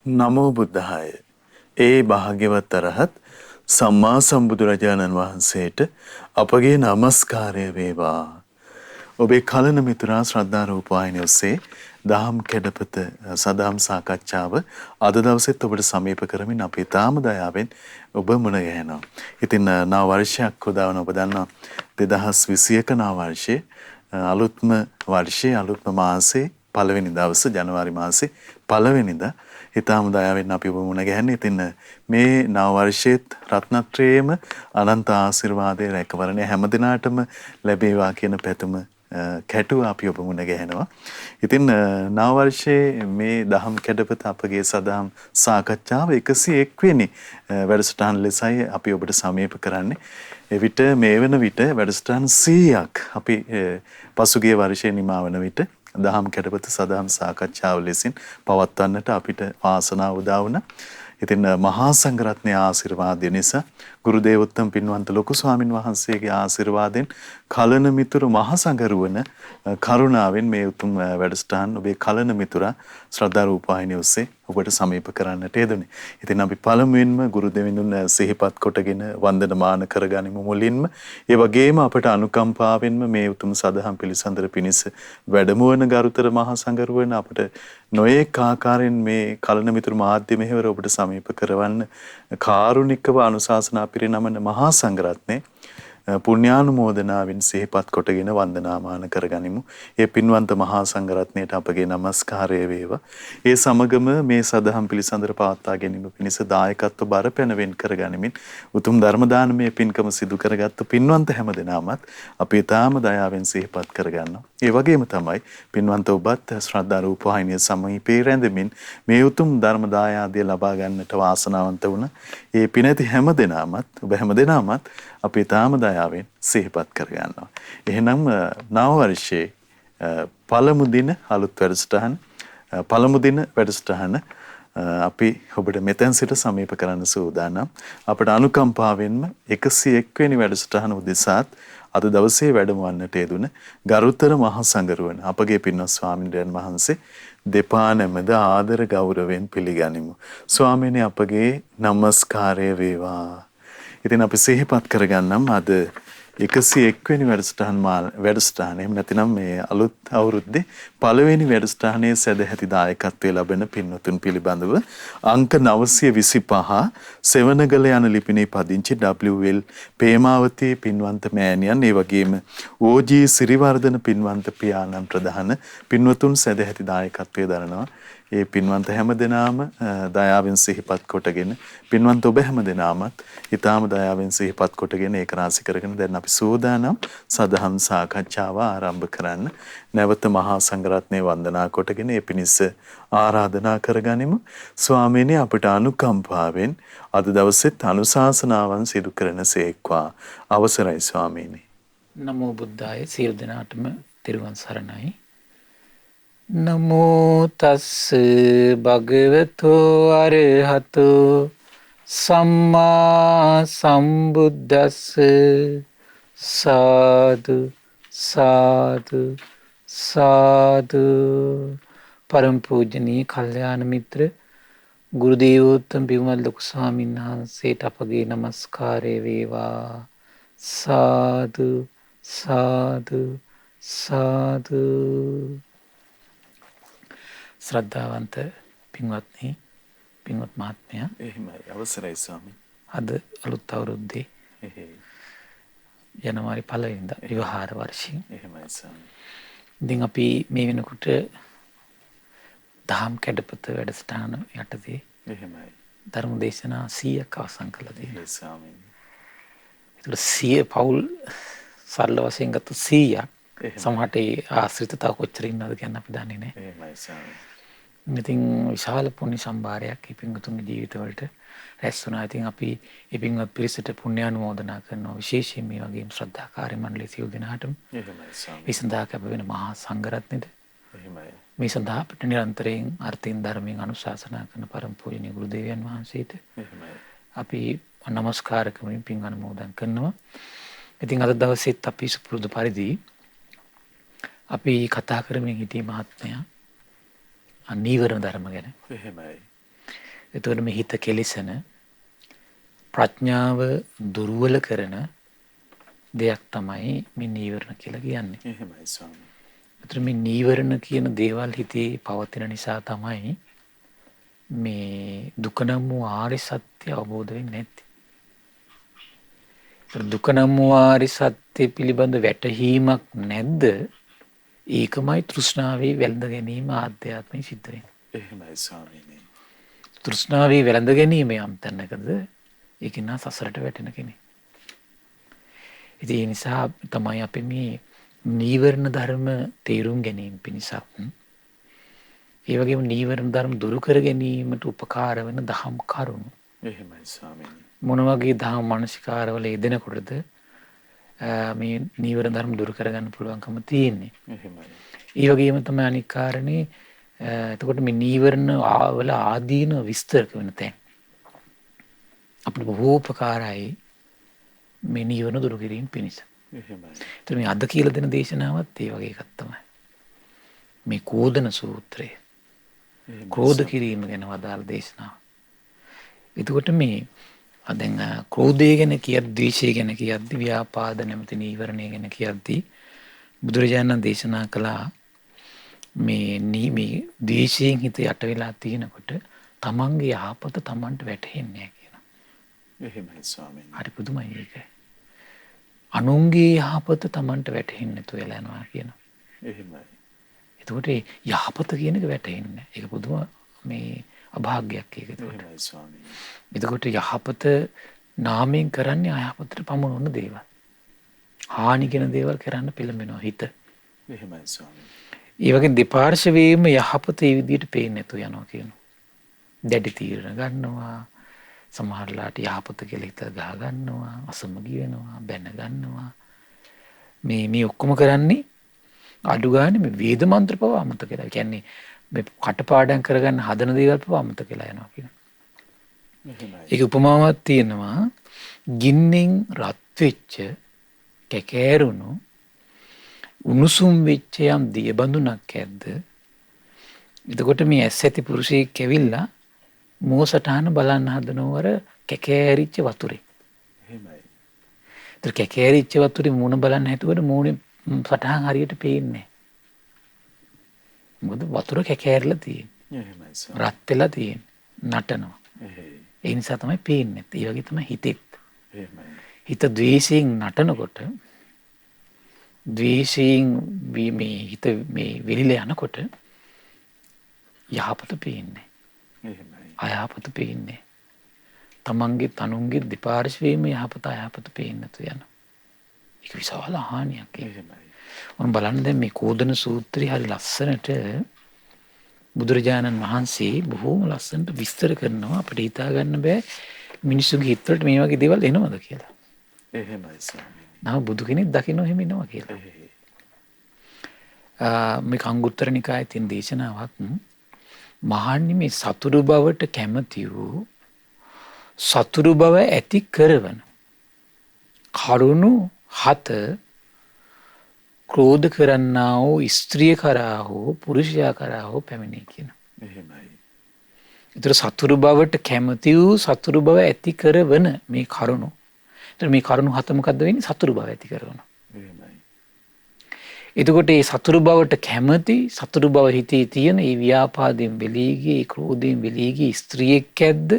නමෝ බුද්ධාය. ඒ භාග්‍යවත් අරහත් සම්මා සම්බුදුරජාණන් වහන්සේට අපගේ নমස්කාරය වේවා. ඔබේ කලන මිතුරා ශ්‍රද්ධා රූපවාහිනිය ඔස්සේ දහම් කැඩපත සදහම් සාකච්ඡාව අද දවසෙත් ඔබට සමීප කරමින් අපි තාම දයාවෙන් ඔබ මුණ ගැහෙනවා. ඉතින් නව වර්ෂයක් උදාවන ඔබ දන්නවා 2021 නව වර්ෂයේ අලුත්ම වර්ෂයේ අලුත්ම මාසේ පළවෙනි දවස ජනවාරි මාසේ පළවෙනිදා ඊටාම දයාවෙන් අපි ඔබ මුණ ගැහෙන්නේ. ඉතින් මේ නව වර්ෂයේත් රත්නත්‍රයේම අනන්ත ආශිර්වාදයේ රැකවරණය හැම දිනාටම ලැබේවා කියන පැතුම කැටුව අපි ඔබ මුණ ගැහෙනවා. ඉතින් නව වර්ෂයේ මේ දහම් කැඩපත අපගේ සදහම් සාකච්ඡාව 101 වෙනි වැඩසටහන ලෙසයි අපි ඔබට සමීප කරන්නේ. එවිට මේ වෙන විට වැඩසටහන් 100ක් අපි පසුගිය වර්ෂයේ නිමා වන විට දහම් කැඩපත සදහම් සාකච්ඡාව ලෙසින් පවත්වන්නට අපිට වාසනාව උදා වුණා. ඉතින් මහා සංඝරත්නයේ ආශිර්වාදය නිසා ගුරු දේවෝත්තම පින්වන්ත ලොකු ස්වාමින් වහන්සේගේ ආශිර්වාදයෙන් කලන මිතුරු මහ සංඝරුවන කරුණාවෙන් මේ උතුම් වැඩසටහන් ඔබේ කලන මිතුරා ශ්‍රද්ධා රූපවාහිනිය ඔස්සේ ඔබට සමීප කරන්නට යෙදුනේ. ඉතින් අපි පළමුවෙන්ම ගුරු දෙවිඳුන් සිහිපත් කොටගෙන වන්දනමාන කරගනිමු මුලින්ම. ඒ වගේම අපට අනුකම්පාවෙන්ම මේ උතුම් සදහම් පිළිසඳර පිණිස වැඩමුවන ගරුතර මහා සංඝරුවන අපට නොඑක ආකාරයෙන් මේ කලන මිතුරු මාධ්‍ය මෙහෙවර ඔබට සමීප කරවන්න කාරුණිකව අනුශාසනා පිරිනමන මහා සංඝරත්නයේ පුණ්‍යානුමෝදනාවෙන් සිහිපත් කොටගෙන වන්දනාමාන කරගනිමු. ඒ පින්වන්ත මහා සංඝරත්නයට අපගේ নমස්කාරය වේවා. ඒ සමගම මේ සදහම් පිළිසඳර පවත්වා ගැනීම පිණිස දායකත්ව බර පැනවෙන් කරගනිමින් උතුම් ධර්ම දානමය පින්කම සිදු කරගත්තු පින්වන්ත හැමදෙනාමත් අපි තාම දයාවෙන් සිහිපත් කරගන්නවා. ඒ වගේම තමයි පින්වන්ත ඔබත් ශ්‍රද්ධා රූපවාහිනිය සමීපේ රැඳෙමින් මේ උතුම් ධර්ම දායාදය ලබා ගන්නට වාසනාවන්ත වුණ ඒ පිනැති හැමදෙනාමත් ඔබ හැමදෙනාමත් අපි තාම දයාවෙන් සිහිපත් කරගන්නවා. එහෙනම් නව වර්ෂයේ පළමු දින අලුත් වැඩසටහන පළමු දින වැඩසටහන අපි ඔබට මෙතෙන් සිට සමීප කරන්න සූදානම්. අපට අනුකම්පාවෙන්ම 101 වෙනි වැඩසටහන උදෙසාත් අද දවසේ වැඩමවන්නට යෙදුන ගරුතර මහා සංඝරුවන අපගේ පින්වත් ස්වාමීන් වහන්සේ දෙපා නැමද ආදර ගෞරවයෙන් පිළිගනිමු. ස්වාමීනි අපගේ নমස්කාරය වේවා. ඉතින් අපි සිහිපත් කරගන්නම් අද 101 වෙනි වැඩසටහන එහෙම නැතිනම් මේ අලුත් අවුරුද්දේ පළවෙනි වැඩසටහනේ සදැහැති දායකත්වයේ ලබන පින්වතුන් පිළිබඳව අංක 925 සෙවණගල යන ලිපිනේ පදිංචි WL පේමාවතී පින්වන්ත මෑණියන් ඒ වගේම OG සිරිවර්ධන පින්වන්ත පියාණන් ප්‍රධාන පින්වතුන් සදැහැති දායකත්වයේ දරනවා. ඒ පින්වන්ත හැමදෙනාම දයාවෙන් සිහිපත් කොටගෙන පින්වන්ත ඔබ හැමදෙනාමත් ඊටාම දයාවෙන් සිහිපත් කොටගෙන ඒක රාශි කරගෙන දැන් අපි සූදානම් සදහම් සාකච්ඡාව ආරම්භ කරන්න. නැවත මහා සංඝරත්නයේ වන්දනා කොටගෙන ඒ පිණිස ආරාධනා කරගනිමු. ස්වාමීනි අපට අනුකම්පාවෙන් අද දවසෙත් අනුශාසනාවන් සිදු කරන සේක්වා. අවසරයි ස්වාමීනි. නමෝ බුද්ධාය සියලු දෙනාටම තෙරුවන් සරණයි. නමෝ තස්ස භගවතෝ අරහතෝ සම්මා සම්බුද්දස්ස සාදු සාදු සාදු. පරම පූජනීය කල්යාණ මිත්‍ර ගුරු දේවෝත්තම පියුමල් ලොකු ස්වාමීන් වහන්සේට අපගේ নমස්කාරය වේවා. සාදු සාදු සාදු. ශ්‍රද්ධාවන්ත පින්වත්නි පින්වත් මහත්මයා එහෙමයි අවසරයි ස්වාමී. අද අලුත් අවුරුද්දේ ජනවාරි 1 වෙනිදා විවහාර වර්ෂයෙන් එහෙමයි ස්වාමී. ඉතින් අපි මේ වෙනකොට දහම් කැඩපත වැඩසටහන යටතේ එහෙමයි ධර්ම දේශනා 100ක් අවසන් කළා තියෙනවා. ඒ ස්වාමීනි. ඒතකොට 100 පවුල් සරල වශයෙන් ගත්ත 100ක් සමහරට ආශ්‍රිත තව කොච්චර ඉන්නවද කියන අපි දන්නේ නැහැ. එහෙමයි ස්වාමීනි. ඉතින් විශාල පුණ්‍ය සම්භාරයක් මේ පින්වතුන්ගේ ජීවිතවලට රැස් වුණා. ඉතින් අපි මේ පින්වත් පිරිසට පුණ්‍යානුමෝදනා කරනවා. විශේෂයෙන් මේ වගේම ශ්‍රද්ධාකාරී මණ්ඩලයේ සියලු දෙනාටම. එහෙමයි ස්වාමී. මේ සඳහා කැප වෙන මහා සංඝරත්නයද. එහෙමයි. මේ සඳහා අපිට නිරන්තරයෙන් අර්ථයෙන් ධර්මයෙන් අනුශාසනා කරන පරම පූජනීය ගුරු දේවයන් වහන්සේට එහෙමයි. අපි নমස්කාර කරමින් පින් අනුමෝදන් කරනවා. ඉතින් අද දවසෙත් අපි සුපුරුදු පරිදි අපි කතා කරමින් හිටියේ මහත්මයා නීවරණ ධර්ම ගැන. එහෙමයි. එතකොට මේ හිත කෙලෙසන ප්‍රඥාව දුර්වල කරන දෙයක් තමයි මේ නීවරණ කියලා කියන්නේ. එහෙමයි ස්වාමී. ඒතර මේ නීවරණ කියන දේවල් හිතේ පවතින නිසා තමයි මේ දුක නම් වූ ආර්ය සත්‍ය අවබෝධ වෙන්නේ නැත්තේ. දුක නම් වූ ආර්ය සත්‍ය පිළිබඳ වැටහීමක් නැද්ද? ඒකමයි තෘෂ්ණාවේ වැළඳ ගැනීම ආධ්‍යාත්මයෙන් සිද්ධ වෙන්නේ. එහෙමයි ස්වාමීනි. තෘෂ්ණාවේ වැළඳ ගැනීම යම් තැනකද ඒක නා සසරට වැටෙන කෙනෙක්. ඉතින් ඒ නිසා තමයි අපි මේ නීවරණ ධර්ම තේරුම් ගැනීම පිණිසත් ඒ වගේම නීවරණ ධර්ම දුරු කර ගැනීමට උපකාර වෙන දහම් කරුණු. එහෙමයි ස්වාමීනි. මොන වගේ දහම් මානසිකාරවල යෙදෙනකොටද මේ නීවරණ ධර්ම දුරු කරගන්න පුළුවන්කම තියෙන්නේ. එහෙමයි. ඒ වගේම තමයි අනික් කාරණේ එතකොට මේ නීවරණ වල ආදීන විස්තර කරන තැන් අපිට බොහෝ උපකාරයි මේ නීවරණ දුරු කිරීම පිණිස. එහෙමයි. ඒතර මේ අද කියලා දෙන දේශනාවත් ඒ වගේ එකක් තමයි. මේ කෝදන සූත්‍රය. ක්‍රෝධ කිරීම ගැන වදාළ දේශනාව. එතකොට මේ දැන් ක්‍රෝධය ගැන කියද්දී, ද්වේෂය ගැන කියද්දී, ව්‍යාපාද නැමැති නීවරණය ගැන කියද්දී බුදුරජාණන් දේශනා කළා මේ ද්වේෂයෙන් හිත යට වෙලා තියෙනකොට තමන්ගේ යහපත තමන්ට වැටහෙන්නේ නැහැ කියනවා. එහෙමයි ස්වාමීනි. හරි පුදුමයි ඒක. අනුන්ගේ යහපත තමන්ට වැටහෙන්නේ නැතුව වෙලා යනවා කියනවා. එහෙමයි. එතකොට යහපත කියන එක වැටහෙන්නේ නැහැ. ඒක පුදුම මේ අභාග්‍යයක් ඒක. එහෙමයි ස්වාමීනි. එතකොට යහපත නාමයෙන් කරන්නේ අයහපතට පමුණුන දේවල්. හානි කියන දේවල් කරන්න පෙළඹෙනවා හිත. එහෙමයි ස්වාමීනි. ඒ වගේ දෙපාර්ශවයේම යහපත ඒ විදිහට පේන්නේ නැතුව යනවා කියනවා. දැඩි තීරණ ගන්නවා. සමහරලාට යහපත කියලා හිත ගහ ගන්නවා, අසමගි වෙනවා, බැන ගන්නවා. මේ ඔක්කොම කරන්නේ අඩු ගානේ මේ වේද මන්ත්‍ර පව අමතක කරලා. කියන්නේ මේ කටපාඩම් කරගන්න හදන දේවල් පව අමතක කරලා යනවා කියනවා. ඒක උපමාවක් තියෙනවා ගින්නෙන් රත් වෙච්ච කැකෑරුණු උණුසුම් වෙච්ච යම් දියබඳුනක් ඇද්ද. එතකොට මේ ඇස් ඇති පුරුෂයෙක් ඇවිල්ලා මෝසටහන බලන්න හදනවර කැකෑරිච්ච වතුරේ. එහෙමයි. ඒතර කැකෑරිච්ච වතුරේ මූණ බලන්න හැදුවට මූණේ සටහන් හරියට පේන්නේ නැහැ. මොකද වතුර කැකෑරිලා තියෙන්නේ. එහෙමයි සර්. රත් වෙලා තියෙන්නේ. නටනවා. එහෙයි. ඒ නිසා තමයි පේන්නේ. ඒ වගේ තමයි හිතෙත්. එහෙමයි. හිත ද්වේෂයෙන් නටනකොට ද්වේෂයෙන් මේ හිත මේ වෙලිලා යනකොට යහපත පේන්නේ. එහෙමයි. අයහපත පේන්නේ. තමන්ගේ තනුන්ගේ දෙපාර්ශ්වයේම යහපත අයහපත පේන්නේ නැතු යන. ඒක විශාල හානියක්. එහෙමයි. ඔන්න බලන්න දැන් මේ කෝදන සූත්‍රය හරි ලස්සනට බුදුරජාණන් වහන්සේ බොහෝම ලස්සනට විස්තර කරනවා. අපිට හිතා ගන්න බෑ මිනිස්සුගේ හිතවලට මේ වගේ දේවල් එනවද කියලා. එහෙමයි ස්වාමීනි. නම බුදු කෙනෙක් දකින්න එහෙම එනවා කියලා. මේ අංගුත්තර නිකායේ තියෙන දේශනාවක් මහන්නේ මේ සතුරු බවට කැමති වූ සතුරු බව ඇති කරවන කරුණු 7 ක්‍රෝධ කරන්නා වූ ස්ත්‍රිය කරා හෝ පුරුෂයා කරා හෝ පැමිණේ කියන. එහෙමයි. ඒතර සතුරු බවට කැමති වූ සතුරු බව ඇති කරවන මේ කරුණු. ඒතර මේ කරුණු 7 මොකද්ද වෙන්නේ? සතුරු බව ඇති කරවන. එහෙමයි. එතකොට මේ සතුරු බවට කැමති සතුරු බව හිතේ තියෙන මේ ව්‍යාපාදයෙන් වෙලී ගියේ ක්‍රෝධයෙන් වෙලී ගියේ ස්ත්‍රියෙක් ඇද්ද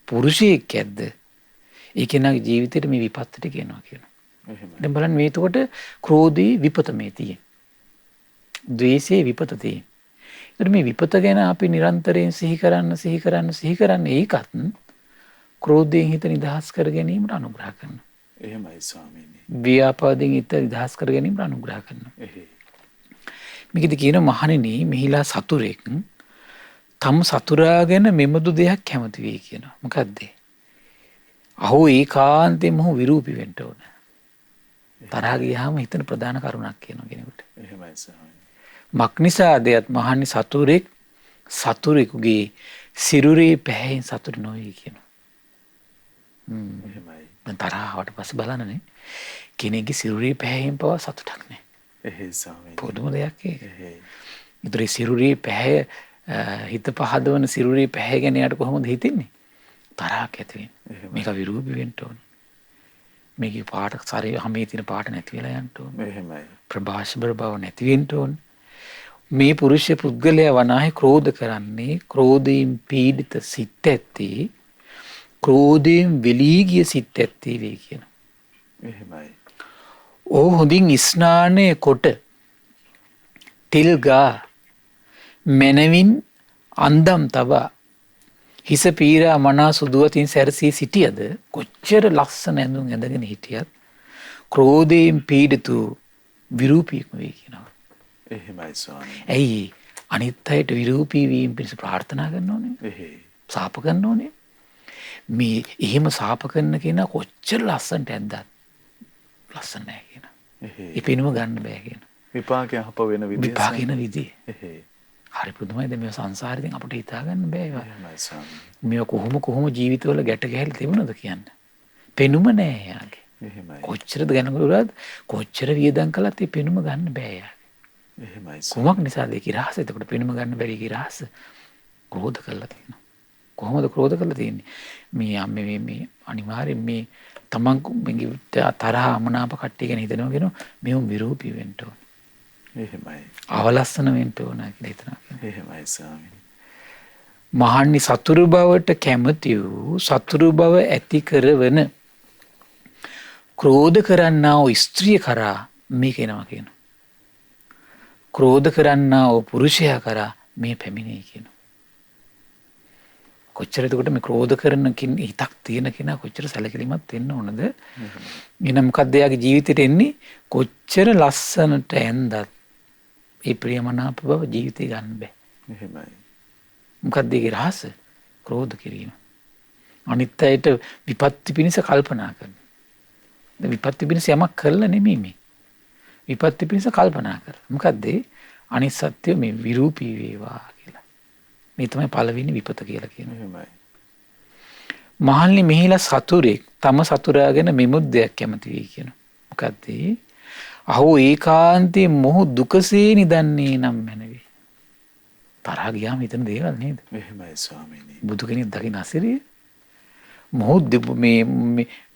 පුරුෂයෙක් ඇද්ද ඒ කෙනාගේ ජීවිතේට මේ විපත්තට කියනවා කියනවා. දැන් බලන්න මේ එතකොට ක්‍රෝධී විපත මේ තියෙන. ද්වේෂයේ විපත තියෙන. ඒතර මේ විපත ගැන අපි නිරන්තරයෙන් සිහි කරන්න ඒකත් ක්‍රෝධයෙන් හිත නිදහස් කර ගැනීමට අනුග්‍රහ කරනවා. එහෙමයි ස්වාමීනි. ව්‍යාපාදයෙන් හිත නිදහස් කර ගැනීමට අනුග්‍රහ කරනවා. එහෙයි. මේකද කියන මහණෙනි මෙහිලා සතුරෙක් තම සතුරා ගැන මෙබඳු දෙයක් කැමති වෙයි කියනවා. මොකද්ද? අහෝ ඒකාන්තයෙන්ම විරූපී වෙන්න ඕන. තරහ ගියාම හිතන ප්‍රධාන කරුණක් කියනවා කෙනෙකුට. එහෙමයි ස්වාමීනි. මක්නිසාදයට මහන්නේ සතුරෙක් සතුරෙකුගේ සිරුරේ පැහැයෙන් සතුට නොවේ කියනවා. එහෙමයි. දැන් තරහවට පස්සේ බලන්නනේ කෙනෙක්ගේ සිරුරේ පැහැයෙන් පවා සතුටක් නැහැ. එහෙයි ස්වාමීනි. පොදුම දෙයක් ඒක. එහෙයි. ඒතර සිරුරේ පැහැය හිත පහදවන සිරුරේ පැහැගෙන යට කොහොමද හිතෙන්නේ? තරහක් ඇති වෙන්නේ. මේක විරූපී වෙන්න ඕනේ. මේකේ පාට සරේ හැමේ තියෙන පාට නැති වෙලා යන්න ඕනේ. එහෙමයි. ප්‍රභාෂබර බව නැති වෙන්න ඕනේ. මේ පුරුෂ පුද්ගලයා වනාහි ක්‍රෝධ කරන්නේ ක්‍රෝධයෙන් පීඩිත සිත් ඇත්තේ ක්‍රෝධයෙන් වෙලී ගිය සිත් ඇත්තේ වේ කියන. එහෙමයි. ඕ හොඳින් ස්නානය කොට තෙල් ගා මැනවින් අන්දම් තබා හිස පීරා මනා සුදුවතින් සැරසී සිටියද කොච්චර ලස්සන ඇඳුම් ඇඳගෙන හිටියත් ක්‍රෝධයෙන් පීඩිතු විරූපීකම වේ කියනවා. එහෙමයි ස්වාමීනි. ඇයි අනිත් අයට විරූපී වීම පිණිස ප්‍රාර්ථනා කරන්න ඕනේ? එහෙයි. සාප කරන්න ඕනේ? මේ එහෙම සාප කරන කෙනා කොච්චර ලස්සනට ඇද්දත් ලස්සන නැහැ කියනවා. එහෙයි. ඒ පෙනුම ගන්න බෑ කියනවා. විපාක යහප වෙන විදිය. විපාක වෙන විදිය. එහෙයි. හරි පුදුමයි. දැන් මේ සංසාරයෙන් අපිට හිතා ගන්න බෑ ඒවා. එහෙමයි ස්වාමීනි. මේ කොහොම ජීවිතවල ගැට ගැහිලා තිබුණද කියන්න. පෙනුම නෑ යාගේ. එහෙමයි. කොච්චරද ගණන් කොච්චර වියදම් කළත් ඒ පෙනුම ගන්න බෑ යාගේ. එහෙමයි. කුමක් නිසාද ඒකේ රහස? එතකොට පෙනුම ගන්න බැරි ඒකේ රහස ක්‍රෝධ කළා තියෙනවා. කොහොමද ක්‍රෝධ කළා තියෙන්නේ? මේ අනිවාර්යෙන් මේ තමන් තරහ අමනාප කට්ටිය ගැන හිතනවගෙන මෙවුන් විරූපී වෙන්න ඕන. එහෙමයි. අවලස්සන වෙන්න ඕන කියලා හිතනවා. එහෙමයි ස්වාමීනි. මහන්නි සතුරු බවට කැමති වූ සතුරු බව ඇති කරවන ක්‍රෝධ කරන්නා වූ ස්ත්‍රිය කරා මේක එනවා කියනවා. ක්‍රෝධ කරන්නා වූ පුරුෂයා කරා මේ පැමිණේ කියනවා. කොච්චර එතකොට මේ ක්‍රෝධ කරන හිතක් තියෙන කෙනා කොච්චර සැලකිලිමත් වෙන්න ඕනද? එහෙනම් මොකක්ද එයාගේ ජීවිතේට එන්නේ? කොච්චර ලස්සනට ඇඳත් ඒ ප්‍රියමනාප බව ජීවිතේ ගන්න බෑ. එහෙමයි. මොකක්ද ඒකේ රහස? ක්‍රෝධ කිරීම. අනිත් අයට විපත්ති පිණිස කල්පනා කරන. විපත්ති පිණිස යමක් කරලා නෙමෙයි මේ. විපත්ති පිණිස කල්පනා කර. මොකද්ද? අනිත් සත්‍ය මේ විරූපී වේවා කියලා. මේ තමයි පළවෙනි විපත කියලා කියන්නේ. එහෙමයි. මහල්ලි මෙහිලා සතුරෙක් තම සතුරාගෙන මෙමුද්දයක් කැමති වෙයි කියනවා. මොකද්ද? අහෝ ඒකාන්තේ මොහු දුකසේ නිදන්නේ නම් මැනවේ. තරහ ගියාම හිතන දේවල් නේද? එහෙමයි ස්වාමීනි. බුදු කෙනෙක් දකින්න අසිරිය. මොහු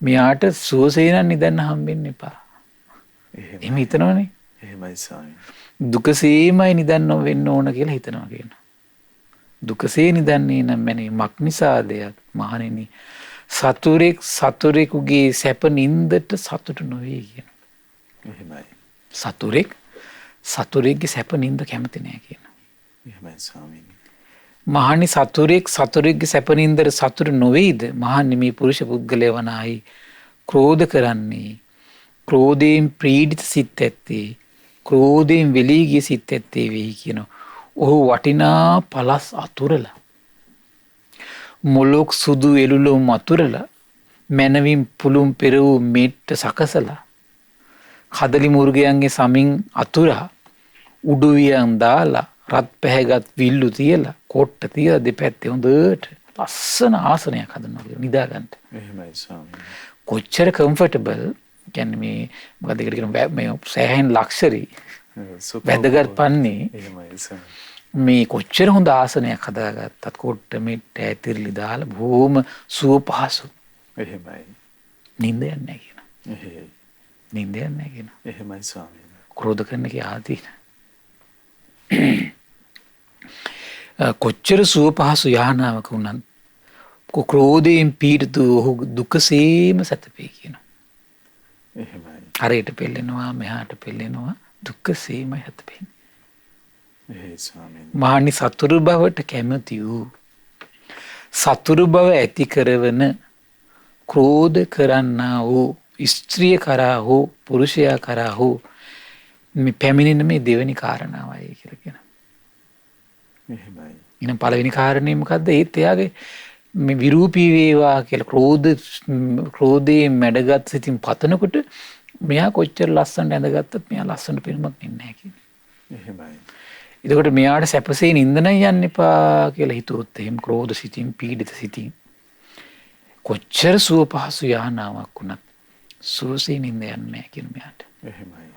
මෙයාට සුවසේ නම් නිදන්න හම්බෙන්න එපා. එහෙම හිතනවනේ. එහෙමයි ස්වාමීනි. දුකසේමයි නිදන්න වෙන්න ඕන කියලා හිතනවා කියනවා. දුකසේ නිදන්නේ නම් මැනේ මක් නිසාදයක් මහණෙනි සතුරෙක් සතුරෙකුගේ සැප නින්දට සතුටු නොවේ කියන. එහෙමයි. සතුරෙක් සතුරෙක්ගේ සැප නින්ද කැමති නෑ කියන. එහෙමයි ස්වාමීනි. මහණනි සතුරෙක් සතුරෙක්ගේ සැප නින්දට සතුටු නොවේද? මහණනි මේ පුරුෂ පුද්ගලයා වනායි ක්‍රෝධ කරන්නේ ක්‍රෝධයෙන් පීඩිත සිත් ඇත්තේ ක්‍රෝධයෙන් වෙලී ගිය සිත් ඇත්තේ වෙයි කියනවා. ඔහු වටිනා පලස් අතුරලා මොලොක් සුදු එළුලොම් අතුරලා මැනවින් පුළුම් පෙර වූ මෙට්ට සකසලා කදලි මුර්ගයන්ගේ සමින් අතුරා උඩුවියන් දාලා රත් පැහැගත් විල්ලු තියලා කොට්ට තියලා දෙපැත්තේ හොඳට ලස්සන ආසනයක් හදනවා නිදා ගන්න. එහෙමයි ස්වාමීනි. කොච්චර කම්ෆර්ටබල් කියන්නේ මේ මොකද ඒකට කියන මේ සෑහෙන ලක්ෂරි වැදගත් පන්නේ මේ කොච්චර හොඳ ආසනයක් හදාගත්තත් කොට්ට මෙට්ට ඇතිරිලි දාලා බොහොම සුව පහසු. එහෙමයි. නිින්ද යන්නේ නැහැ කියන. එහෙයි. නිින්ද යන්නේ නැහැ කියන. එහෙමයි ස්වාමීනි. ක්‍රෝධ කරන කේ ආදී. කොච්චර සුව පහසු යහනාවක වුණත් ක්‍රෝධයෙන් පීඩිත ඔහු දුකසේම සැතපේ කියනවා. එහෙමයි. හරියට පෙළෙනවා මෙහාට පෙළෙනවා දුකසේමයි සැතපෙන්නේ. එහෙයි ස්වාමීනි. මහණනි සතුරු බවට කැමති වූ සතුරු බව ඇති කරවන ක්‍රෝධ කරන්නා වූ ස්ත්‍රිය කරා හෝ පුරුෂයා කරා හෝ මේ පැමිණෙන මේ දෙවෙනි කාරණාවයි කියලා කියනවා. එහෙමයි. ඊනම් පළවෙනි කාරණේ මොකද්ද? ඒත් එයාගේ මේ විරූපී වේවා කියලා ක්‍රෝධයෙන් මැඩගත් සිතින් පතනකොට මෙයා කොච්චර ලස්සනට ඇඳගත්තත් මෙයා ලස්සනට පෙනුමක් ඉන්නේ නැහැ කියන්නේ. එහෙමයි. එතකොට මෙයාට සැපසේ නින්දන යන්න එපා කියලා හිතුවොත් එහෙම ක්‍රෝධ සිතින් පීඩිත සිතින් කොච්චර සුව පහසු යහනාවක් වුණත් සුවසේ නින්ද යන්නේ නැහැ කියන මෙයාට. එහෙමයි.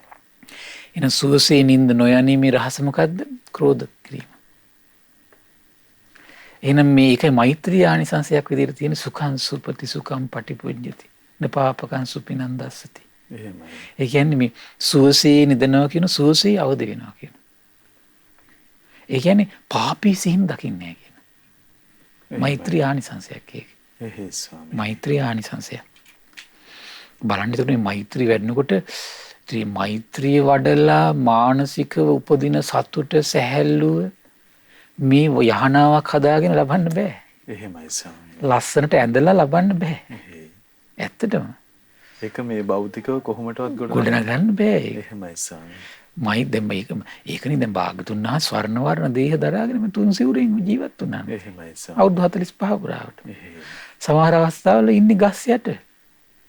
එහෙනම් සුවසේ නින්ද නොයන්නේ මේ රහස මොකද්ද? ක්‍රෝධ කිරීම. එහෙනම් මේකයි මෛත්‍රී ආනිසංසයක් විදිහට තියෙන සුඛං සුපති සුඛං පටිපුඤ්ජති. නපාපකං සුපිනන්දස්සති. එහෙමයි. ඒ කියන්නේ මේ සුවසේ නිදනවා කියන සුවසේ අවදි වෙනවා කියන. ඒ කියන්නේ පාපී සිහින් දකින්නේ නැහැ කියන. මෛත්‍රී ආනිසංසයක් ඒක. එහෙයි ස්වාමී. මෛත්‍රී ආනිසංසය. බලන්න එතකොට මේ මෛත්‍රී වැඩනකොට මෛත්‍රිය වඩලා මානසිකව උපදින සතුට සැහැල්ලුව මේ යහනාවක් හදාගෙන ලබන්න බෑ. එහෙමයි ස්වාමී. ලස්සනට ඇඳලා ලබන්න බෑ. ඇත්තටම. ඒක මේ භෞතිකව කොහොමටවත් ගොඩනගන්න බෑ. එහෙමයි ස්වාමී. දැන් ඒකනේ දැන් භාගතුන් වහන්සේ ස්වර්ණ වර්ණ දේහ දරාගෙන මේ තුන් සිවුරෙන් ජීවත් වුණා. එහෙමයි ස්වාමී. අවුරුදු 45 පුරාවට. සමහර අවස්ථාවල ඉන්නේ ගස් යට.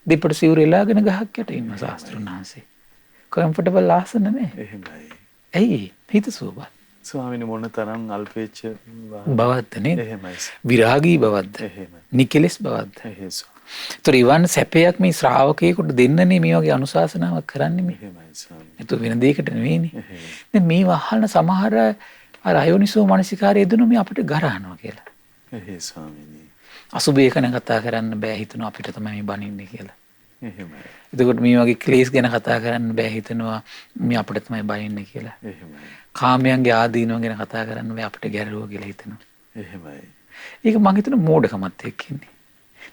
දෙපට සිවුර එලාගෙන ගහක් යට ඉන්න ශාස්ත්‍රුන් වහන්සේ. කම්ෆර්ටබල් ආසන නෑ. එහෙමයි. ඇයි හිත සුවපත්. ස්වාමීනි මොන තරම් අල්පේච්ඡ බවද්ද නේද? එහෙමයි. විරාගී බවද්ද? එහෙමයි. නිකලස් බවද්ද? එහෙයි. ඒතර ඉවන් සැපයක් මේ ශ්‍රාවකයෙකුට දෙන්නනේ මේ වගේ අනුශාසනාවක් කරන්නේ මේ. එහෙමයි ස්වාමී. ඒතු වෙන දෙයකට නෙවෙයිනේ. දැන් මේ වහල්න සමහර අර අයෝනිසෝ මනසිකාරය දෙනු මේ අපිට ගරහනවා කියලා. එහෙයි ස්වාමීනි. අසුබේ කන කතා කරන්න බෑ හිතනවා අපිට තමයි මේ බනින්නේ කියලා. එහෙමයි. එතකොට මේ වගේ ක්ලේශ ගැන කතා කරන්න බෑ හිතනවා මේ අපිට තමයි බනින්නේ කියලා. එහෙමයි. කාමයන්ගේ ආදීනව ගැන කතා කරන්න බෑ අපිට ගැරරුව කියලා හිතනවා. එහෙමයි. ඒක මං හිතන මෝඩකමත් එක්ක ඉන්නේ.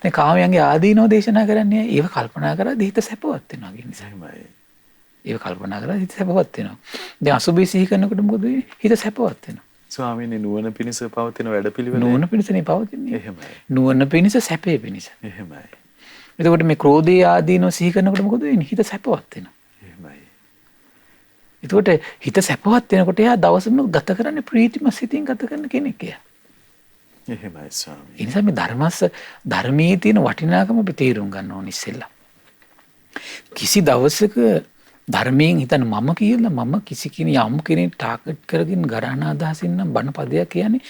දැන් කාමයන්ගේ ආදීනව දේශනා කරන්නේ ඒව කල්පනා කරද්දී හිත සැපවත් වෙනවා කියන නිසා. එහෙමයි. ඒව කල්පනා කරලා හිත සැපවත් වෙනවා. දැන් අසුබේ සිහි කරනකොට මොකද වෙන්නේ? හිත සැපවත් වෙනවා. ස්වාමීනි නුවණ පිණිස පවතින වැඩපිළිවෙල. නුවණ පිණිසනේ පවතින්නේ. එහෙමයි. නුවණ පිණිස සැපේ පිණිස. එහෙමයි. එතකොට මේ ක්‍රෝධයේ ආදීනව සිහි කරනකොට මොකද වෙන්නේ? හිත සැපවත් වෙනවා. එහෙමයි. එතකොට හිත සැපවත් වෙනකොට එයා දවසම ගත කරන්නේ ප්‍රීතිමත් සිතින් ගත කරන කෙනෙක් එයා. එහෙමයි ස්වාමී. ඒ නිසා මේ ධර්මයේ තියෙන වටිනාකම අපි තේරුම් ගන්න ඕනේ ඉස්සෙල්ලා. කිසි දවසක ධර්මයෙන් හිතන මම කියලා මම කිසි යම් කෙනෙක් ටාගට් කරගෙන ගරහන අදහසින් නම් බණ පදයක් කියන්නේ